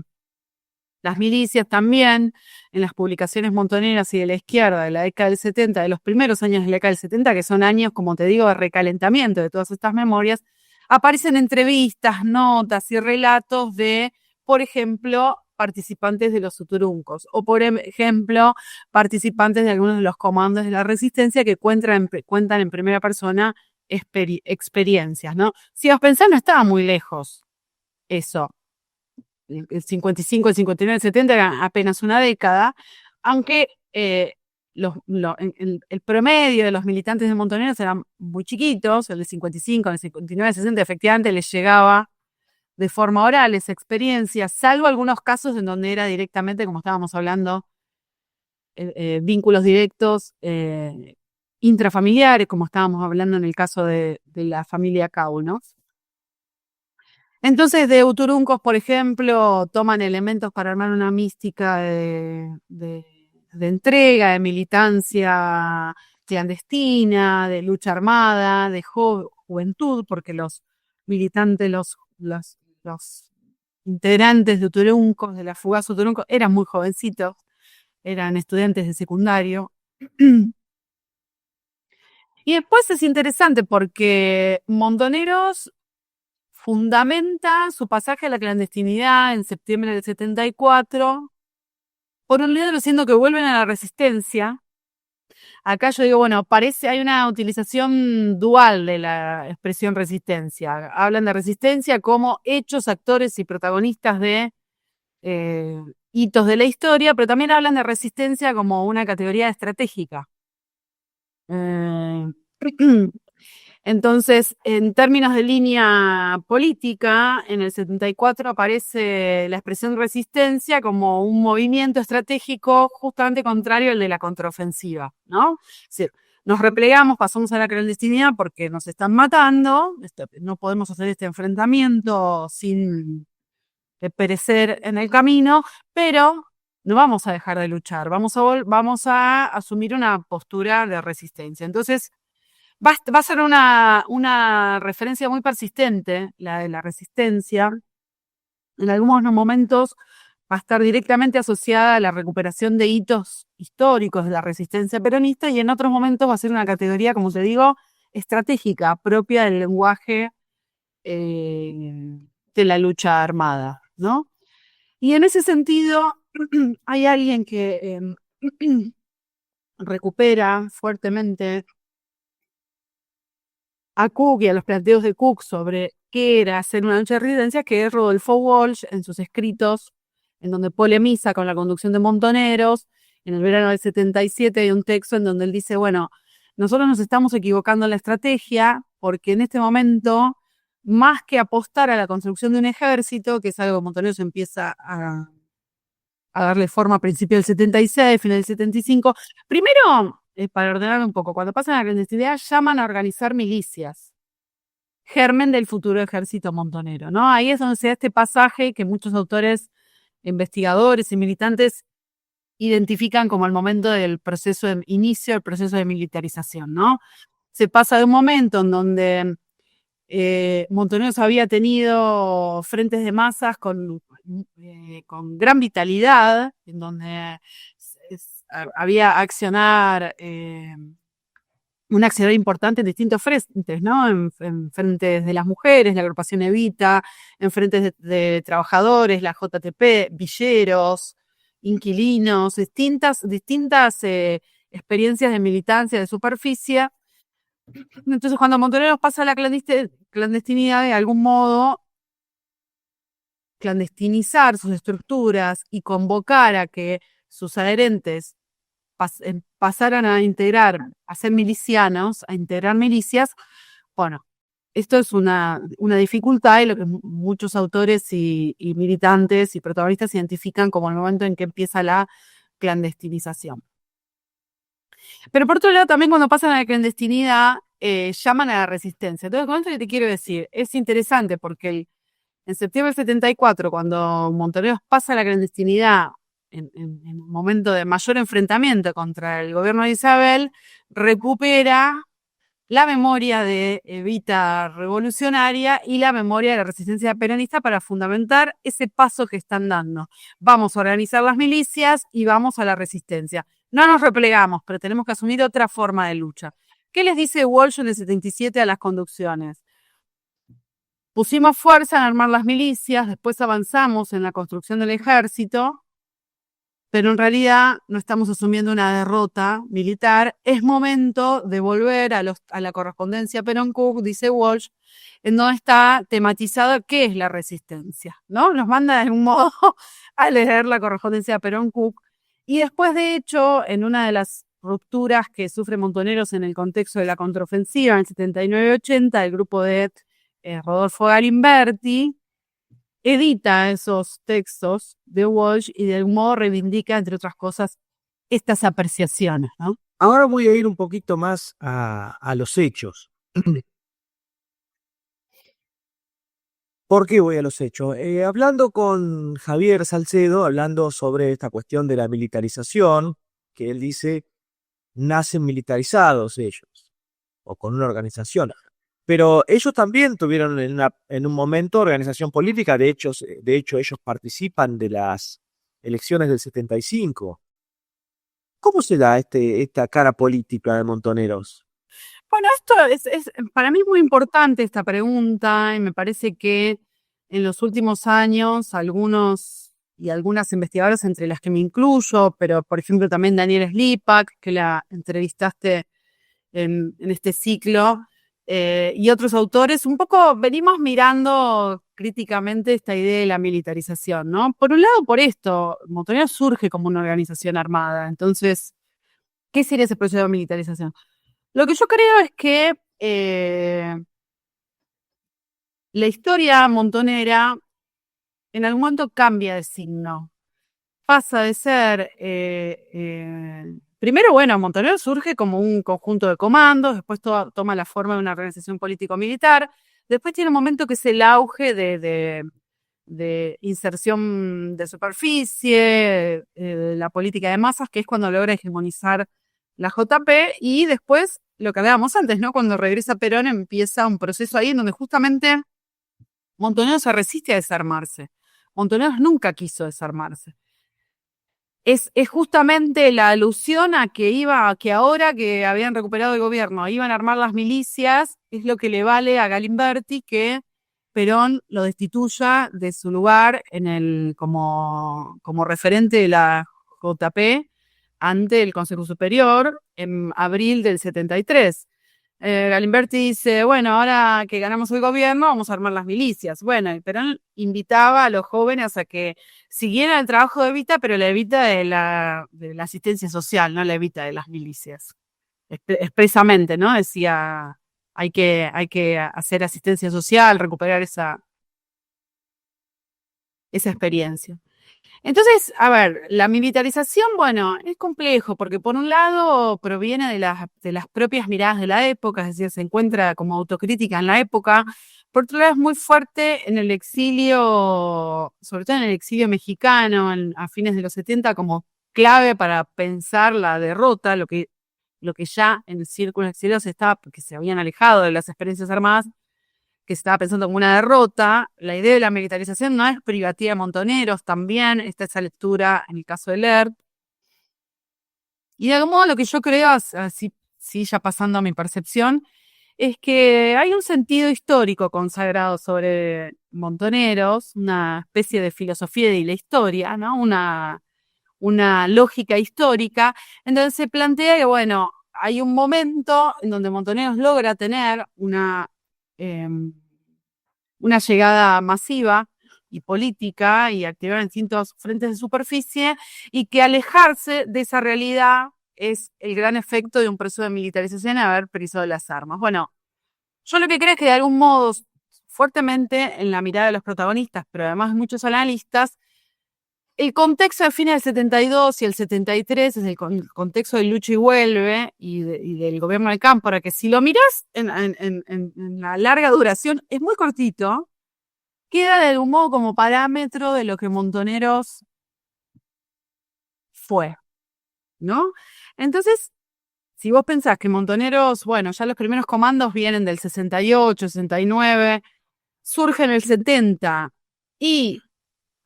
Speaker 3: las milicias, también en las publicaciones montoneras y de la izquierda de la década del 70, de los primeros años de la década del 70, que son años, como te digo, de recalentamiento de todas estas memorias, aparecen entrevistas, notas y relatos de, por ejemplo, participantes de los Uturuncos, o por ejemplo, participantes de algunos de los comandos de la resistencia que cuentan en primera persona experiencias, ¿no? Si os pensás, no estaba muy lejos eso. El 55, el 59, el 70 era apenas una década, aunque el promedio de los militantes de Montoneros eran muy chiquitos, el de 55, el 59, el 60, efectivamente les llegaba de forma oral esa experiencia, salvo algunos casos en donde era directamente, como estábamos hablando, vínculos directos intrafamiliares, como estábamos hablando en el caso de la familia Cau, ¿no? Entonces, de Uturuncos, por ejemplo, toman elementos para armar una mística de entrega, de militancia clandestina, de lucha armada, de juventud, porque los militantes, los integrantes de Uturuncos, de la fugaz Uturuncos, eran muy jovencitos, eran estudiantes de secundario. Y después es interesante porque Montoneros fundamenta su pasaje a la clandestinidad en septiembre del 74, por un lado diciendo que vuelven a la resistencia. Acá yo digo, bueno, hay una utilización dual de la expresión resistencia. Hablan de resistencia como hechos, actores y protagonistas de hitos de la historia, pero también hablan de resistencia como una categoría estratégica. Entonces, en términos de línea política, en el 74 aparece la expresión resistencia como un movimiento estratégico justamente contrario al de la contraofensiva, ¿no? Es decir, nos replegamos, pasamos a la clandestinidad porque nos están matando, no podemos hacer este enfrentamiento sin perecer en el camino, pero no vamos a dejar de luchar, vamos a asumir una postura de resistencia. Entonces, va a ser una referencia muy persistente, la de la resistencia. En algunos momentos va a estar directamente asociada a la recuperación de hitos históricos de la resistencia peronista y en otros momentos va a ser una categoría, como te digo, estratégica, propia del lenguaje de la lucha armada, ¿no? Y en ese sentido, hay alguien que recupera fuertemente a Cook y a los planteos de Cook sobre qué era hacer una lucha de resistencia, que es Rodolfo Walsh en sus escritos, en donde polemiza con la conducción de Montoneros. En el verano del 77 hay un texto en donde él dice, bueno, nosotros nos estamos equivocando en la estrategia porque en este momento, más que apostar a la construcción de un ejército, que es algo que Montoneros empieza a darle forma a principios del 76, final del 75, primero, para ordenar un poco, cuando pasan a la clandestinidad llaman a organizar milicias, germen del futuro ejército montonero, ¿no? Ahí es donde se da este pasaje que muchos autores, investigadores y militantes identifican como el momento del proceso de inicio del proceso de militarización, ¿no? Se pasa de un momento en donde Montoneros había tenido frentes de masas con gran vitalidad, en donde había un accionar importante en distintos frentes, ¿no? En frentes de las mujeres, la agrupación Evita, en frentes de trabajadores, la JTP, villeros, inquilinos, distintas experiencias de militancia, de superficie. Entonces, cuando Montoneros pasa a la clandestinidad, de algún modo, clandestinizar sus estructuras y convocar a que sus adherentes pasaran a ser milicianos, a integrar milicias, bueno, esto es una dificultad y lo que muchos autores y militantes y protagonistas identifican como el momento en que empieza la clandestinización. Pero por otro lado, también cuando pasan a la clandestinidad, llaman a la resistencia. Entonces, con esto que te quiero decir, es interesante porque En septiembre del 74, cuando Montoneros pasa a la clandestinidad en un momento de mayor enfrentamiento contra el gobierno de Isabel, recupera la memoria de Evita revolucionaria y la memoria de la resistencia peronista para fundamentar ese paso que están dando. Vamos a organizar las milicias y vamos a la resistencia. No nos replegamos, pero tenemos que asumir otra forma de lucha. ¿Qué les dice Walsh en el 77 a las conducciones? Pusimos fuerza en armar las milicias, después avanzamos en la construcción del ejército, pero en realidad no estamos asumiendo una derrota militar. Es momento de volver a la correspondencia Perón-Cook, dice Walsh, en donde está tematizado qué es la resistencia, ¿no? Nos manda de algún modo a leer la correspondencia Perón-Cook. Y después, de hecho, en una de las rupturas que sufre Montoneros en el contexto de la contraofensiva en el 79-80, el grupo de Rodolfo Galimberti edita esos textos de Walsh y de algún modo reivindica, entre otras cosas, estas apreciaciones, ¿no?
Speaker 2: Ahora voy a ir un poquito más a los hechos. ¿Por qué voy a los hechos? Hablando con Javier Salcedo, hablando sobre esta cuestión de la militarización, que él dice, nacen militarizados ellos, o con una organización. Pero ellos también tuvieron en un momento organización política, de hecho ellos participan de las elecciones del 75. ¿Cómo se da esta cara política de Montoneros?
Speaker 3: Bueno, esto es para mí muy importante esta pregunta, y me parece que en los últimos años algunos y algunas investigadoras, entre las que me incluyo, pero por ejemplo también Daniela Slipak, que la entrevistaste en este ciclo, y otros autores, un poco venimos mirando críticamente esta idea de la militarización, ¿no? Por un lado, por esto, Montoneros surge como una organización armada. Entonces, ¿qué sería ese proceso de militarización? Lo que yo creo es que la historia montonera en algún momento cambia de signo. Pasa de ser primero, bueno, Montoneros surge como un conjunto de comandos, después toma la forma de una organización político-militar, después tiene un momento que es el auge de inserción de superficie, la política de masas, que es cuando logra hegemonizar la JP, y después, lo que hablábamos antes, ¿no? Cuando regresa Perón empieza un proceso ahí en donde justamente Montoneros se resiste a desarmarse. Montoneros nunca quiso desarmarse. Es justamente la alusión a que ahora que habían recuperado el gobierno, iban a armar las milicias, es lo que le vale a Galimberti que Perón lo destituya de su lugar como referente de la JP ante el Consejo Superior en abril del 73. Galimberti dice, bueno, ahora que ganamos el gobierno, vamos a armar las milicias. Bueno, Perón invitaba a los jóvenes a que siguieran el trabajo de Evita, pero la Evita de la asistencia social, no la Evita de las milicias. Expresamente, ¿no? Decía, hay que hacer asistencia social, recuperar esa experiencia. Entonces, a ver, la militarización, bueno, es complejo porque por un lado proviene de las propias miradas de la época, es decir, se encuentra como autocrítica en la época. Por otro lado, es muy fuerte en el exilio, sobre todo en el exilio mexicano, a fines de los 70, como clave para pensar la derrota, lo que ya en el círculo exilio porque se habían alejado de las experiencias armadas, que se estaba pensando como una derrota. La idea de la militarización no es privativa de Montoneros, también está esa lectura en el caso de Lerth. Y de algún modo lo que yo creo, así ya pasando a mi percepción, es que hay un sentido histórico consagrado sobre Montoneros, una especie de filosofía de la historia, ¿no? Una lógica histórica, en donde se plantea que, bueno, hay un momento en donde Montoneros logra tener una llegada masiva y política y activar en distintos frentes de superficie, y que alejarse de esa realidad es el gran efecto de un proceso de militarización, haber precisado las armas. Bueno, yo lo que creo es que de algún modo, fuertemente en la mirada de los protagonistas, pero además de muchos analistas, el contexto de fines del 72 y el 73 es el contexto de Lucha y Vuelve y del gobierno de Cámpora, que si lo mirás en la larga duración es muy cortito, queda de algún modo como parámetro de lo que Montoneros fue, ¿no? Entonces, si vos pensás que Montoneros, bueno, ya los primeros comandos vienen del 68, 69, surge en el 70 y,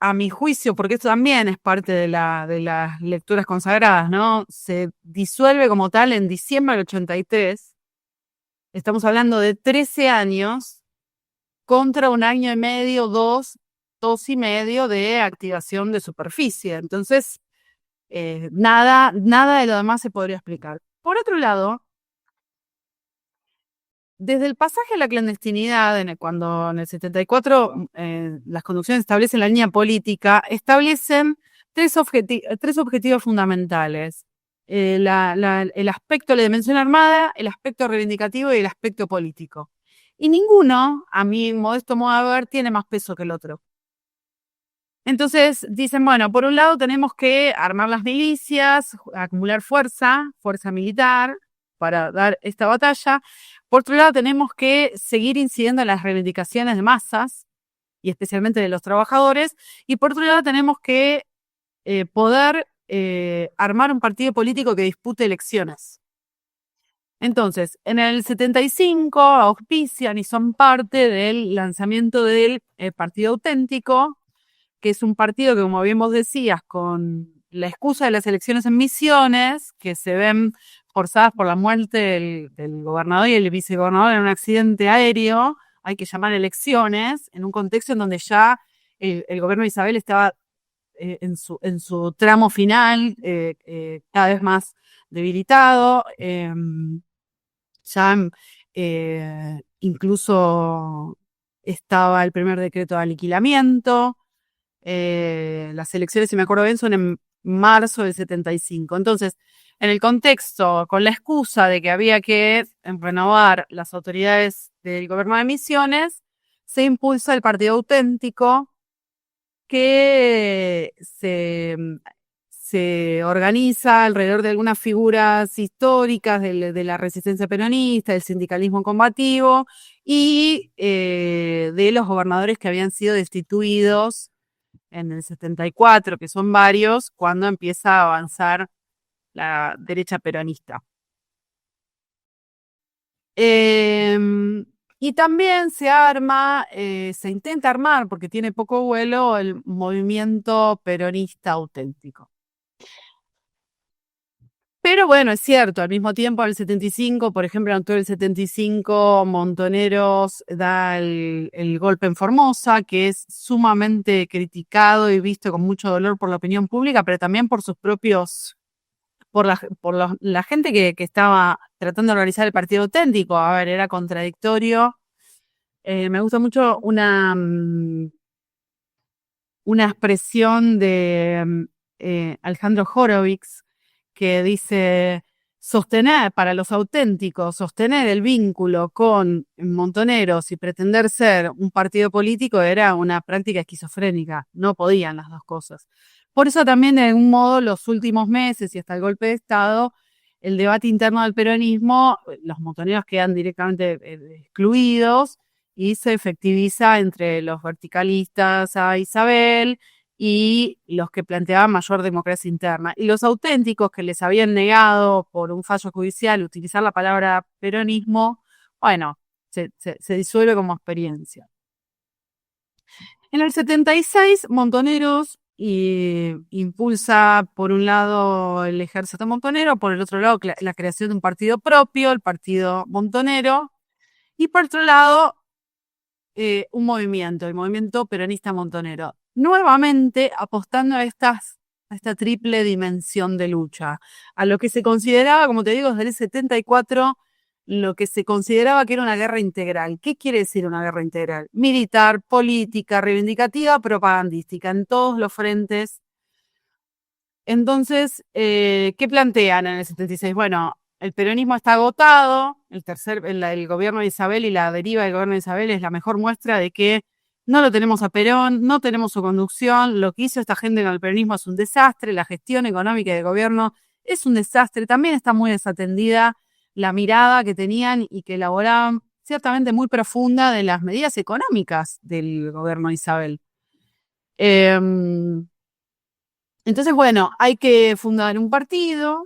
Speaker 3: a mi juicio, porque esto también es parte de las lecturas consagradas, ¿no? Se disuelve como tal en diciembre del 83. Estamos hablando de 13 años contra 1 año y medio, dos y medio de activación de superficie. Entonces, nada de lo demás se podría explicar. Por otro lado, desde el pasaje a la clandestinidad, cuando en el 74 las conducciones establecen la línea política, establecen tres objetivos fundamentales. El aspecto, la dimensión armada, el aspecto reivindicativo y el aspecto político. Y ninguno, a mi modesto modo de ver, tiene más peso que el otro. Entonces dicen, bueno, por un lado tenemos que armar las milicias, acumular fuerza militar para dar esta batalla. Por otro lado tenemos que seguir incidiendo en las reivindicaciones de masas y especialmente de los trabajadores. Y por otro lado tenemos que poder armar un partido político que dispute elecciones. Entonces, en el 75 auspician y son parte del lanzamiento del Partido Auténtico, que es un partido que, como bien vos decías, con la excusa de las elecciones en Misiones, que se ven forzadas por la muerte del gobernador y el vicegobernador en un accidente aéreo, hay que llamar elecciones, en un contexto en donde ya el gobierno de Isabel estaba en su tramo final, cada vez más debilitado, ya incluso estaba el primer decreto de aniquilamiento. Las elecciones, si me acuerdo bien, son en marzo del 75. Entonces, en el contexto, con la excusa de que había que renovar las autoridades del gobierno de Misiones, se impulsa el Partido Auténtico, que se organiza alrededor de algunas figuras históricas de la resistencia peronista, del sindicalismo combativo y de los gobernadores que habían sido destituidos en el 74, que son varios, cuando empieza a avanzar la derecha peronista. Y también se intenta armar, porque tiene poco vuelo, el movimiento peronista auténtico. Pero bueno, es cierto, al mismo tiempo, en el 75, por ejemplo, en octubre del 75, Montoneros da el golpe en Formosa, que es sumamente criticado y visto con mucho dolor por la opinión pública, pero también por sus propios, por la gente que estaba tratando de organizar el Partido Auténtico. A ver, era contradictorio. Me gusta mucho una expresión de Alejandro Horowitz, que dice: para los auténticos, sostener el vínculo con Montoneros y pretender ser un partido político era una práctica esquizofrénica, no podían las dos cosas. Por eso también, de algún modo, los últimos meses y hasta el golpe de Estado, el debate interno del peronismo, los montoneros quedan directamente excluidos y se efectiviza entre los verticalistas a Isabel y los que planteaban mayor democracia interna. Y los auténticos, que les habían negado por un fallo judicial utilizar la palabra peronismo, bueno, se disuelve como experiencia. En el 76, Montoneros impulsa, por un lado, el ejército montonero, por el otro lado, la creación de un partido propio, el Partido Montonero, y por otro lado, un movimiento, el movimiento peronista montonero, nuevamente apostando a esta triple dimensión de lucha, a lo que se consideraba, como te digo, desde el 74, lo que se consideraba que era una guerra integral. ¿Qué quiere decir una guerra integral? Militar, política, reivindicativa, propagandística, en todos los frentes. Entonces, ¿qué plantean en el 76? Bueno, el peronismo está agotado, el gobierno de Isabel y la deriva del gobierno de Isabel es la mejor muestra de que no lo tenemos a Perón, no tenemos su conducción, lo que hizo esta gente con el peronismo es un desastre, la gestión económica del gobierno es un desastre, también está muy desatendida la mirada que tenían y que elaboraban ciertamente muy profunda de las medidas económicas del gobierno de Isabel. Entonces, bueno, hay que fundar un partido,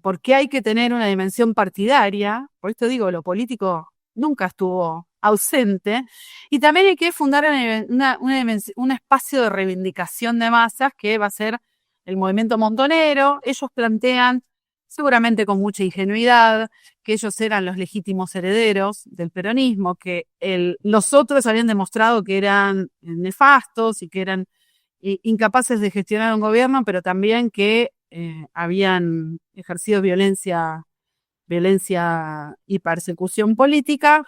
Speaker 3: porque hay que tener una dimensión partidaria, por esto digo, lo político nunca estuvo ausente, y también hay que fundar un espacio de reivindicación de masas que va a ser el movimiento montonero. Ellos plantean, seguramente con mucha ingenuidad, que ellos eran los legítimos herederos del peronismo, que los otros habían demostrado que eran nefastos y que eran incapaces de gestionar un gobierno, pero también que habían ejercido violencia y persecución política.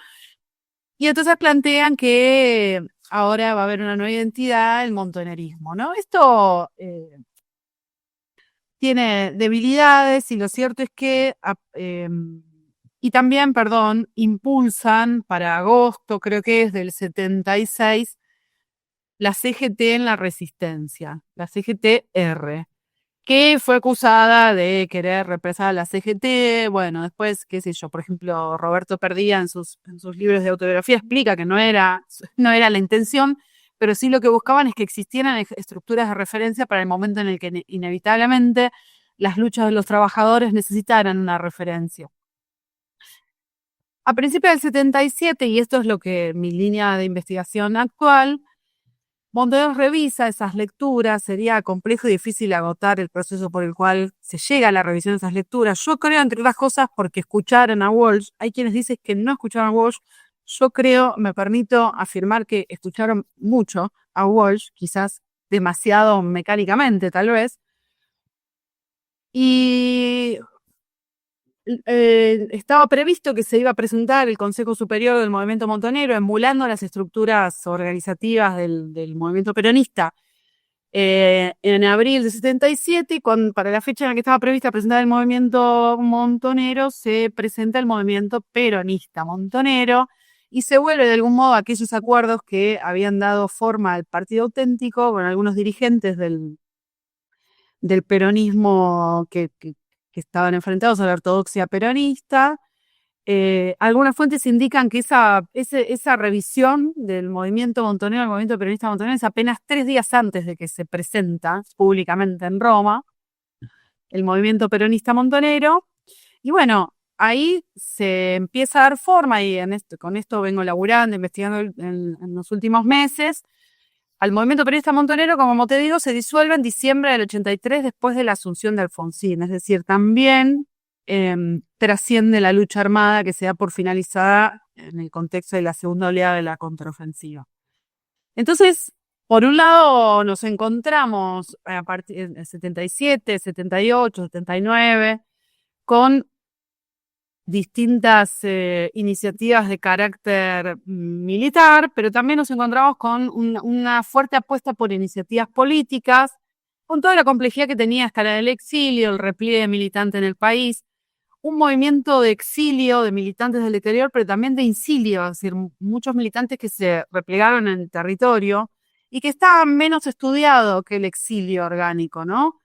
Speaker 3: Y entonces plantean que ahora va a haber una nueva identidad, el montonerismo, ¿no? Esto tiene debilidades y lo cierto es que, y también, perdón, impulsan para agosto, creo que es del 76, la CGT en la resistencia, la CGT-R, que fue acusada de querer represar a la CGT. Bueno, después, qué sé yo, por ejemplo, Roberto Perdía en sus libros de autobiografía explica que no era la intención, pero sí lo que buscaban es que existieran estructuras de referencia para el momento en el que inevitablemente las luchas de los trabajadores necesitaran una referencia. A principios del 77, y esto es lo que mi línea de investigación actual, Montoneros revisa esas lecturas. Sería complejo y difícil agotar el proceso por el cual se llega a la revisión de esas lecturas. Yo creo, entre otras cosas, porque escucharon a Walsh. Hay quienes dicen que no escucharon a Walsh. Yo creo, me permito afirmar que escucharon mucho a Walsh, quizás demasiado mecánicamente, tal vez. Y estaba previsto que se iba a presentar el Consejo Superior del Movimiento Montonero, emulando las estructuras organizativas del movimiento peronista, en abril de 77, y para la fecha en la que estaba prevista presentar el movimiento montonero, se presenta el movimiento peronista montonero, y se vuelve de algún modo a aquellos acuerdos que habían dado forma al partido auténtico con algunos dirigentes del peronismo que estaban enfrentados a la ortodoxia peronista. Algunas fuentes indican que esa revisión del movimiento montonero, el movimiento peronista montonero, es apenas 3 días antes de que se presenta públicamente en Roma el movimiento peronista montonero. Y bueno, ahí se empieza a dar forma, y con esto vengo laburando, investigando en los últimos meses. Al movimiento peronista montonero, como te digo, se disuelve en diciembre del 83 después de la asunción de Alfonsín. Es decir, también trasciende la lucha armada, que se da por finalizada en el contexto de la segunda oleada de la contraofensiva. Entonces, por un lado, nos encontramos a partir del 77, 78, 79, con distintas iniciativas de carácter militar, pero también nos encontramos con una fuerte apuesta por iniciativas políticas, con toda la complejidad que tenía estar en el exilio, el repliegue militante en el país, un movimiento de exilio de militantes del exterior, pero también de incilio, es decir, muchos militantes que se replegaron en el territorio y que estaban menos estudiado que el exilio orgánico, ¿no?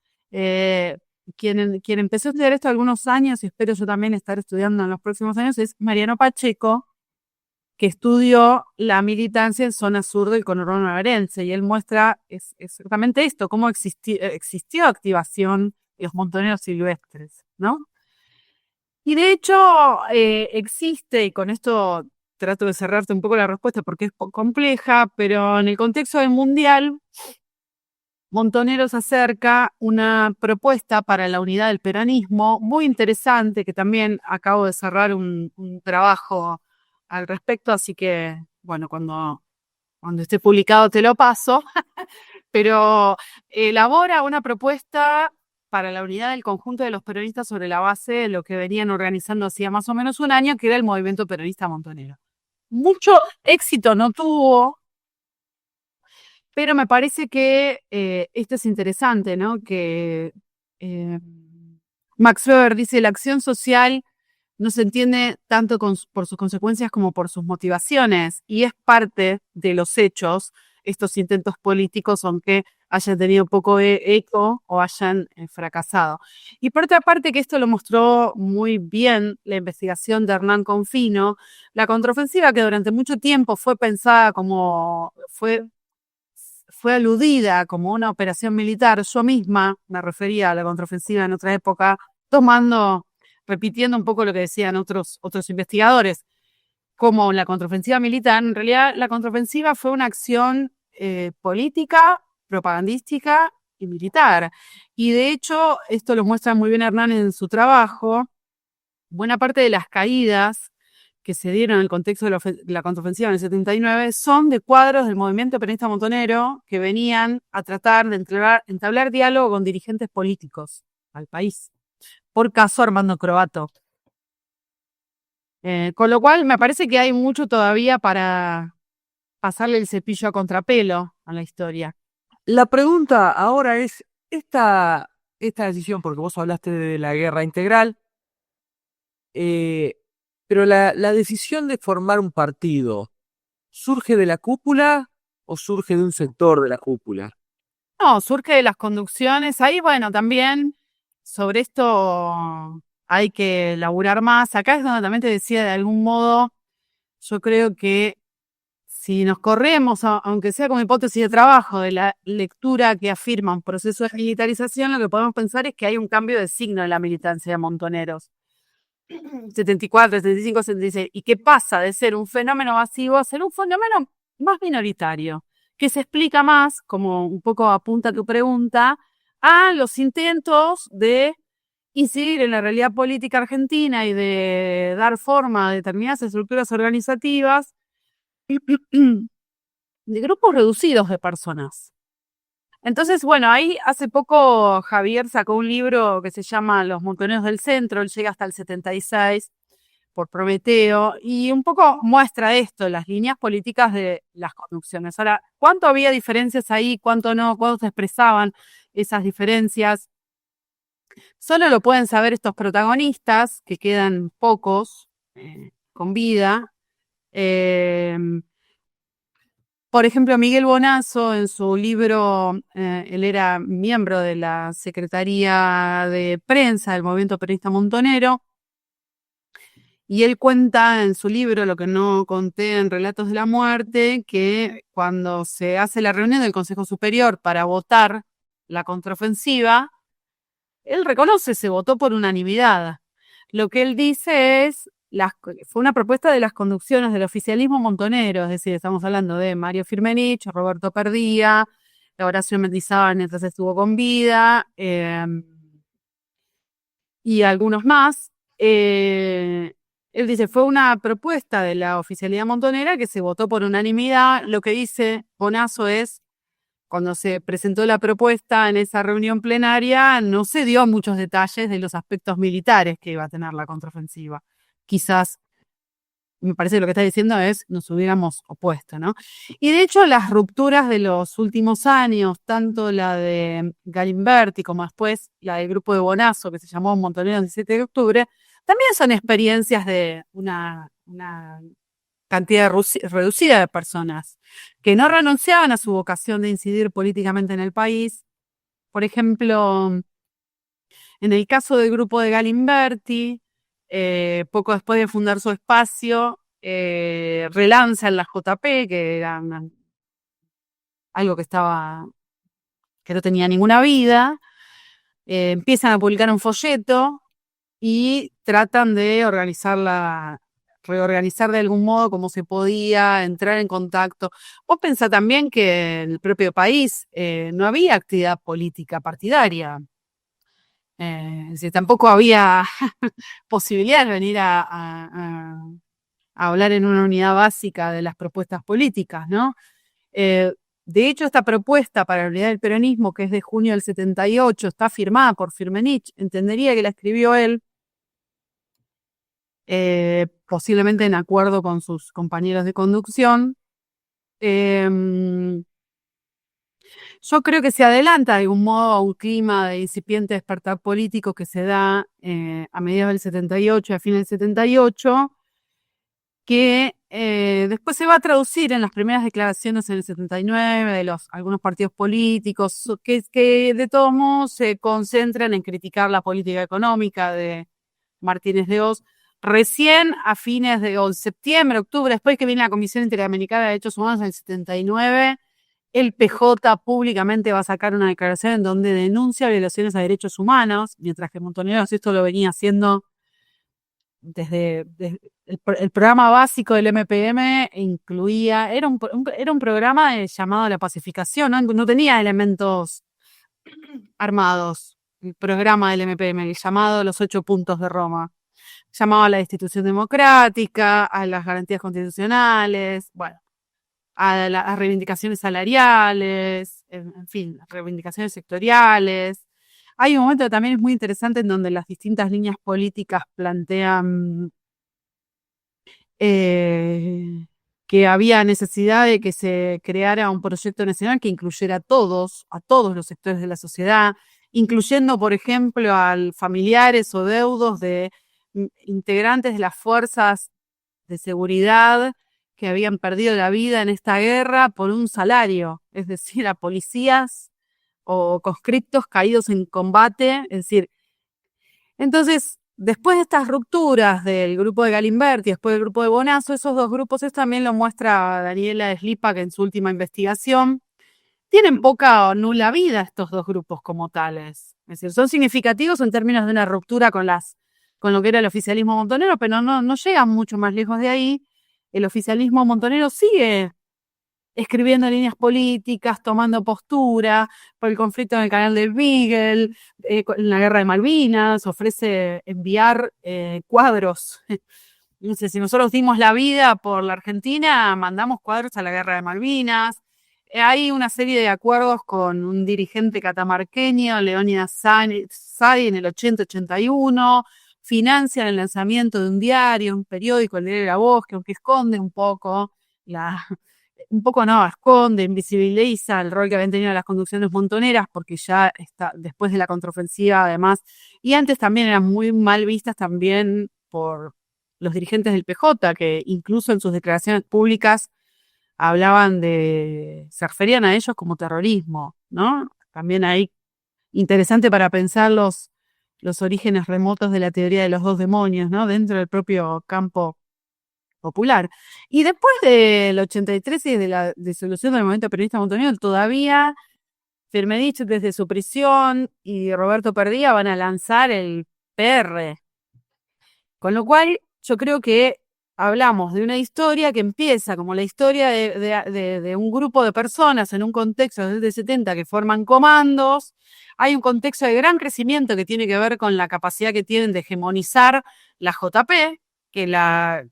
Speaker 3: Quien empezó a estudiar esto algunos años, y espero yo también estar estudiando en los próximos años, es Mariano Pacheco, que estudió la militancia en zona sur del conurbano bonaerense, y él muestra exactamente esto, cómo existió activación de los montoneros silvestres, ¿no? Y de hecho existe, y con esto trato de cerrarte un poco la respuesta porque es compleja, pero en el contexto del Mundial, Montoneros acerca una propuesta para la unidad del peronismo muy interesante, que también acabo de cerrar un trabajo al respecto, así que, bueno, cuando esté publicado te lo paso, pero elabora una propuesta para la unidad del conjunto de los peronistas sobre la base de lo que venían organizando hacía más o menos un año, que era el movimiento peronista montonero. Mucho éxito no tuvo, pero me parece que esto es interesante, ¿no? Que Max Weber dice: la acción social no se entiende tanto por sus consecuencias como por sus motivaciones, y es parte de los hechos estos intentos políticos, aunque hayan tenido poco eco o hayan fracasado. Y por otra parte, que esto lo mostró muy bien la investigación de Hernán Confino, la contraofensiva, que durante mucho tiempo fue pensada como, fue aludida como una operación militar. Yo misma me refería a la contraofensiva en otra época, repitiendo un poco lo que decían otros investigadores, como la contraofensiva militar. En realidad, la contraofensiva fue una acción política, propagandística y militar. Y de hecho, esto lo muestra muy bien Hernán en su trabajo. Buena parte de las caídas que se dieron en el contexto de la contraofensiva en el 79 son de cuadros del movimiento peronista montonero que venían a tratar de entablar diálogo con dirigentes políticos al país. Por caso Armando Croatto. Con lo cual me parece que hay mucho todavía para pasarle el cepillo a contrapelo a la historia.
Speaker 2: La pregunta ahora es, esta decisión, porque vos hablaste de la guerra integral, pero la decisión de formar un partido, ¿surge de la cúpula o surge de un sector de la cúpula?
Speaker 3: No, surge de las conducciones. Ahí, bueno, también sobre esto hay que laburar más. Acá es donde también te decía, de algún modo, yo creo que si nos corremos, aunque sea como hipótesis de trabajo, de la lectura que afirma un proceso de militarización, lo que podemos pensar es que hay un cambio de signo en la militancia de Montoneros. 74, 75, 76. ¿Y qué pasa de ser un fenómeno masivo a ser un fenómeno más minoritario? Que se explica más, como un poco apunta tu pregunta, a los intentos de incidir en la realidad política argentina y de dar forma a determinadas estructuras organizativas de grupos reducidos de personas. Entonces, bueno, ahí hace poco Javier sacó un libro que se llama Los Montoneros del Centro, él llega hasta el 76 por Prometeo, y un poco muestra esto, las líneas políticas de las conducciones. Ahora, ¿cuánto había diferencias ahí? ¿Cuánto no? ¿Cuánto se expresaban esas diferencias? Solo lo pueden saber estos protagonistas, que quedan pocos con vida. Por ejemplo, Miguel Bonazo, en su libro, él era miembro de la Secretaría de Prensa del Movimiento Peronista Montonero, y él cuenta en su libro, lo que no conté en Relatos de la Muerte, que cuando se hace la reunión del Consejo Superior para votar la contraofensiva, él reconoce, se votó por unanimidad. Lo que él dice es, fue una propuesta de las conducciones del oficialismo montonero, es decir, estamos hablando de Mario Firmenich, Roberto Perdía, Horacio Mendizábal mientras estuvo con vida, y algunos más. Él dice, fue una propuesta de la oficialidad montonera que se votó por unanimidad. Lo que dice Bonazo es, cuando se presentó la propuesta en esa reunión plenaria, no se dio muchos detalles de los aspectos militares que iba a tener la contraofensiva. Quizás, me parece que lo que está diciendo es, nos hubiéramos opuesto, ¿no? Y de hecho, las rupturas de los últimos años, tanto la de Galimberti como después la del grupo de Bonazo, que se llamó Montoneros 17 de octubre, también son experiencias de una cantidad reducida de personas que no renunciaban a su vocación de incidir políticamente en el país. Por ejemplo, en el caso del grupo de Galimberti, poco después de fundar su espacio, relanzan la JP, que era algo que no tenía ninguna vida, empiezan a publicar un folleto y tratan de reorganizar de algún modo como se podía, entrar en contacto. Vos pensá también que en el propio país no había actividad política partidaria. Es decir, tampoco había posibilidad de venir a hablar en una unidad básica de las propuestas políticas, ¿no? De hecho, esta propuesta para la unidad del peronismo, que es de junio del 78, está firmada por Firmenich, entendería que la escribió él, posiblemente en acuerdo con sus compañeros de conducción. Yo creo que se adelanta de algún modo a un clima de incipiente despertar político que se da a mediados del 78, a fines del 78, que después se va a traducir en las primeras declaraciones en el 79 de algunos partidos políticos, que de todos modos se concentran en criticar la política económica de Martínez de Hoz. Recién a fines de septiembre, octubre, después que viene la Comisión Interamericana de Derechos Humanos en el 79, el PJ públicamente va a sacar una declaración en donde denuncia violaciones a derechos humanos, mientras que Montoneros esto lo venía haciendo desde el programa básico del MPM. Incluía, era un programa llamado La Pacificación, no tenía elementos armados. El programa del MPM, el llamado Los 8 Puntos de Roma. Llamaba a la institución democrática, a las garantías constitucionales, bueno, a las reivindicaciones salariales, en fin, reivindicaciones sectoriales. Hay un momento que también es muy interesante en donde las distintas líneas políticas plantean que había necesidad de que se creara un proyecto nacional que incluyera a todos los sectores de la sociedad, incluyendo, por ejemplo, a familiares o deudos de integrantes de las fuerzas de seguridad que habían perdido la vida en esta guerra por un salario, es decir, a policías o conscriptos caídos en combate, es decir, entonces, después de estas rupturas del grupo de Galimberti, después del grupo de Bonazo, esos dos grupos, eso también lo muestra Daniela Slipak en su última investigación, tienen poca o nula vida estos dos grupos como tales. Es decir, son significativos en términos de una ruptura con lo que era el oficialismo montonero, pero no llegan mucho más lejos de ahí. El oficialismo montonero sigue escribiendo líneas políticas, tomando postura por el conflicto en el canal del Beagle, en la guerra de Malvinas, ofrece enviar cuadros. No sé, si nosotros dimos la vida por la Argentina, mandamos cuadros a la guerra de Malvinas. Hay una serie de acuerdos con un dirigente catamarqueño, Leónidas Sadi, en el 80-81, financian el lanzamiento de un diario, un periódico, el Diario de la Voz, que aunque esconde un poco esconde, invisibiliza el rol que habían tenido las conducciones montoneras, porque ya está después de la contraofensiva, además, y antes también eran muy mal vistas también por los dirigentes del PJ, que incluso en sus declaraciones públicas se referían a ellos como terrorismo, ¿no? También hay interesante para pensar los orígenes remotos de la teoría de los dos demonios, ¿no? Dentro del propio campo popular. Y después del 83 y de la disolución del movimiento peronista montonero, todavía Firmenich desde su prisión y Roberto Perdía van a lanzar el PR. Con lo cual, yo creo que hablamos de una historia que empieza como la historia de un grupo de personas en un contexto desde el 70 que forman comandos. Hay un contexto de gran crecimiento que tiene que ver con la capacidad que tienen de hegemonizar la JP, que la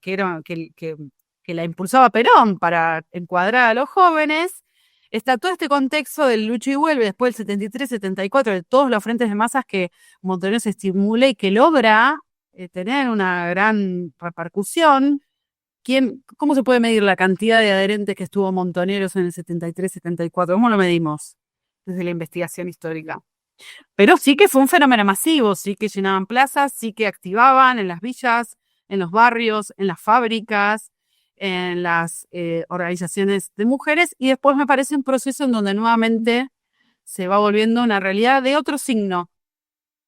Speaker 3: impulsaba Perón para encuadrar a los jóvenes. Está todo este contexto del lucha y vuelve después del 73-74, de todos los frentes de masas que Montoneros estimula y que logra tener una gran repercusión. ¿Cómo se puede medir la cantidad de adherentes que estuvo Montoneros en el 73-74? ¿Cómo lo medimos desde la investigación histórica? Pero sí que fue un fenómeno masivo, sí que llenaban plazas, sí que activaban en las villas, en los barrios, en las fábricas, en las organizaciones de mujeres, y después me parece un proceso en donde nuevamente se va volviendo una realidad de otro signo,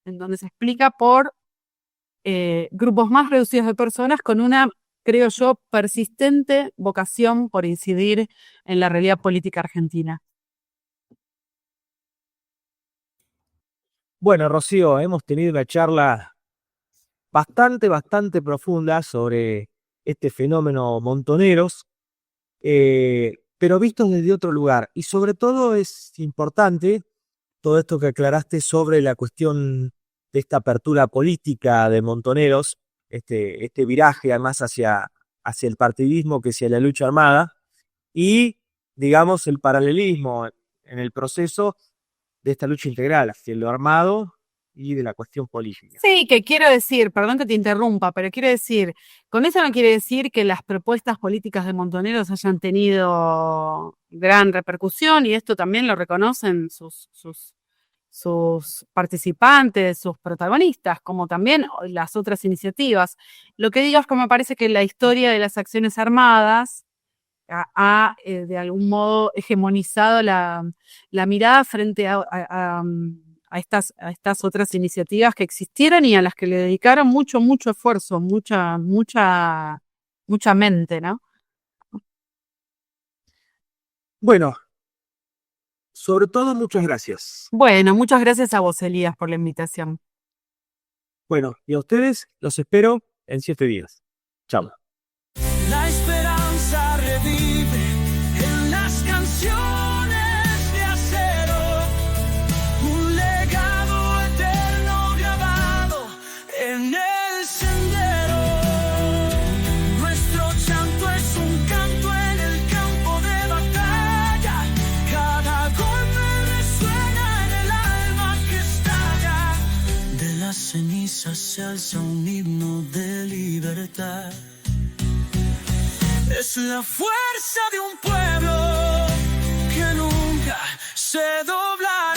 Speaker 3: en donde se explica por grupos más reducidos de personas con una, creo yo, persistente vocación por incidir en la realidad política argentina.
Speaker 2: Bueno, Rocío, hemos tenido una charla bastante profunda sobre este fenómeno Montoneros, pero vistos desde otro lugar. Y sobre todo es importante todo esto que aclaraste sobre la cuestión de esta apertura política de Montoneros, este viraje además hacia el partidismo que hacia la lucha armada, y digamos el paralelismo en el proceso de esta lucha integral hacia lo armado y de la cuestión política.
Speaker 3: Sí, que quiero decir, perdón que te interrumpa, pero quiero decir, con eso no quiere decir que las propuestas políticas de Montoneros hayan tenido gran repercusión, y esto también lo reconocen sus sus participantes, sus protagonistas, como también las otras iniciativas. Lo que digo es que me parece que la historia de las acciones armadas ha de algún modo hegemonizado la mirada frente a estas otras iniciativas que existieron y a las que le dedicaron mucho esfuerzo, mucha mente, ¿no?
Speaker 2: Bueno, sobre todo, muchas gracias.
Speaker 3: Bueno, muchas gracias a vos, Elías, por la invitación.
Speaker 2: Bueno, y a ustedes los espero en 7 días. Chao.
Speaker 1: La esperanza revive en las canciones de acero, un legado eterno grabado en el sendero. Nuestro canto es un canto en el campo de batalla, cada golpe resuena en el alma que estalla. De las cenizas se alza un himno de libertad. Es la fuerza de un pueblo que nunca se dobla.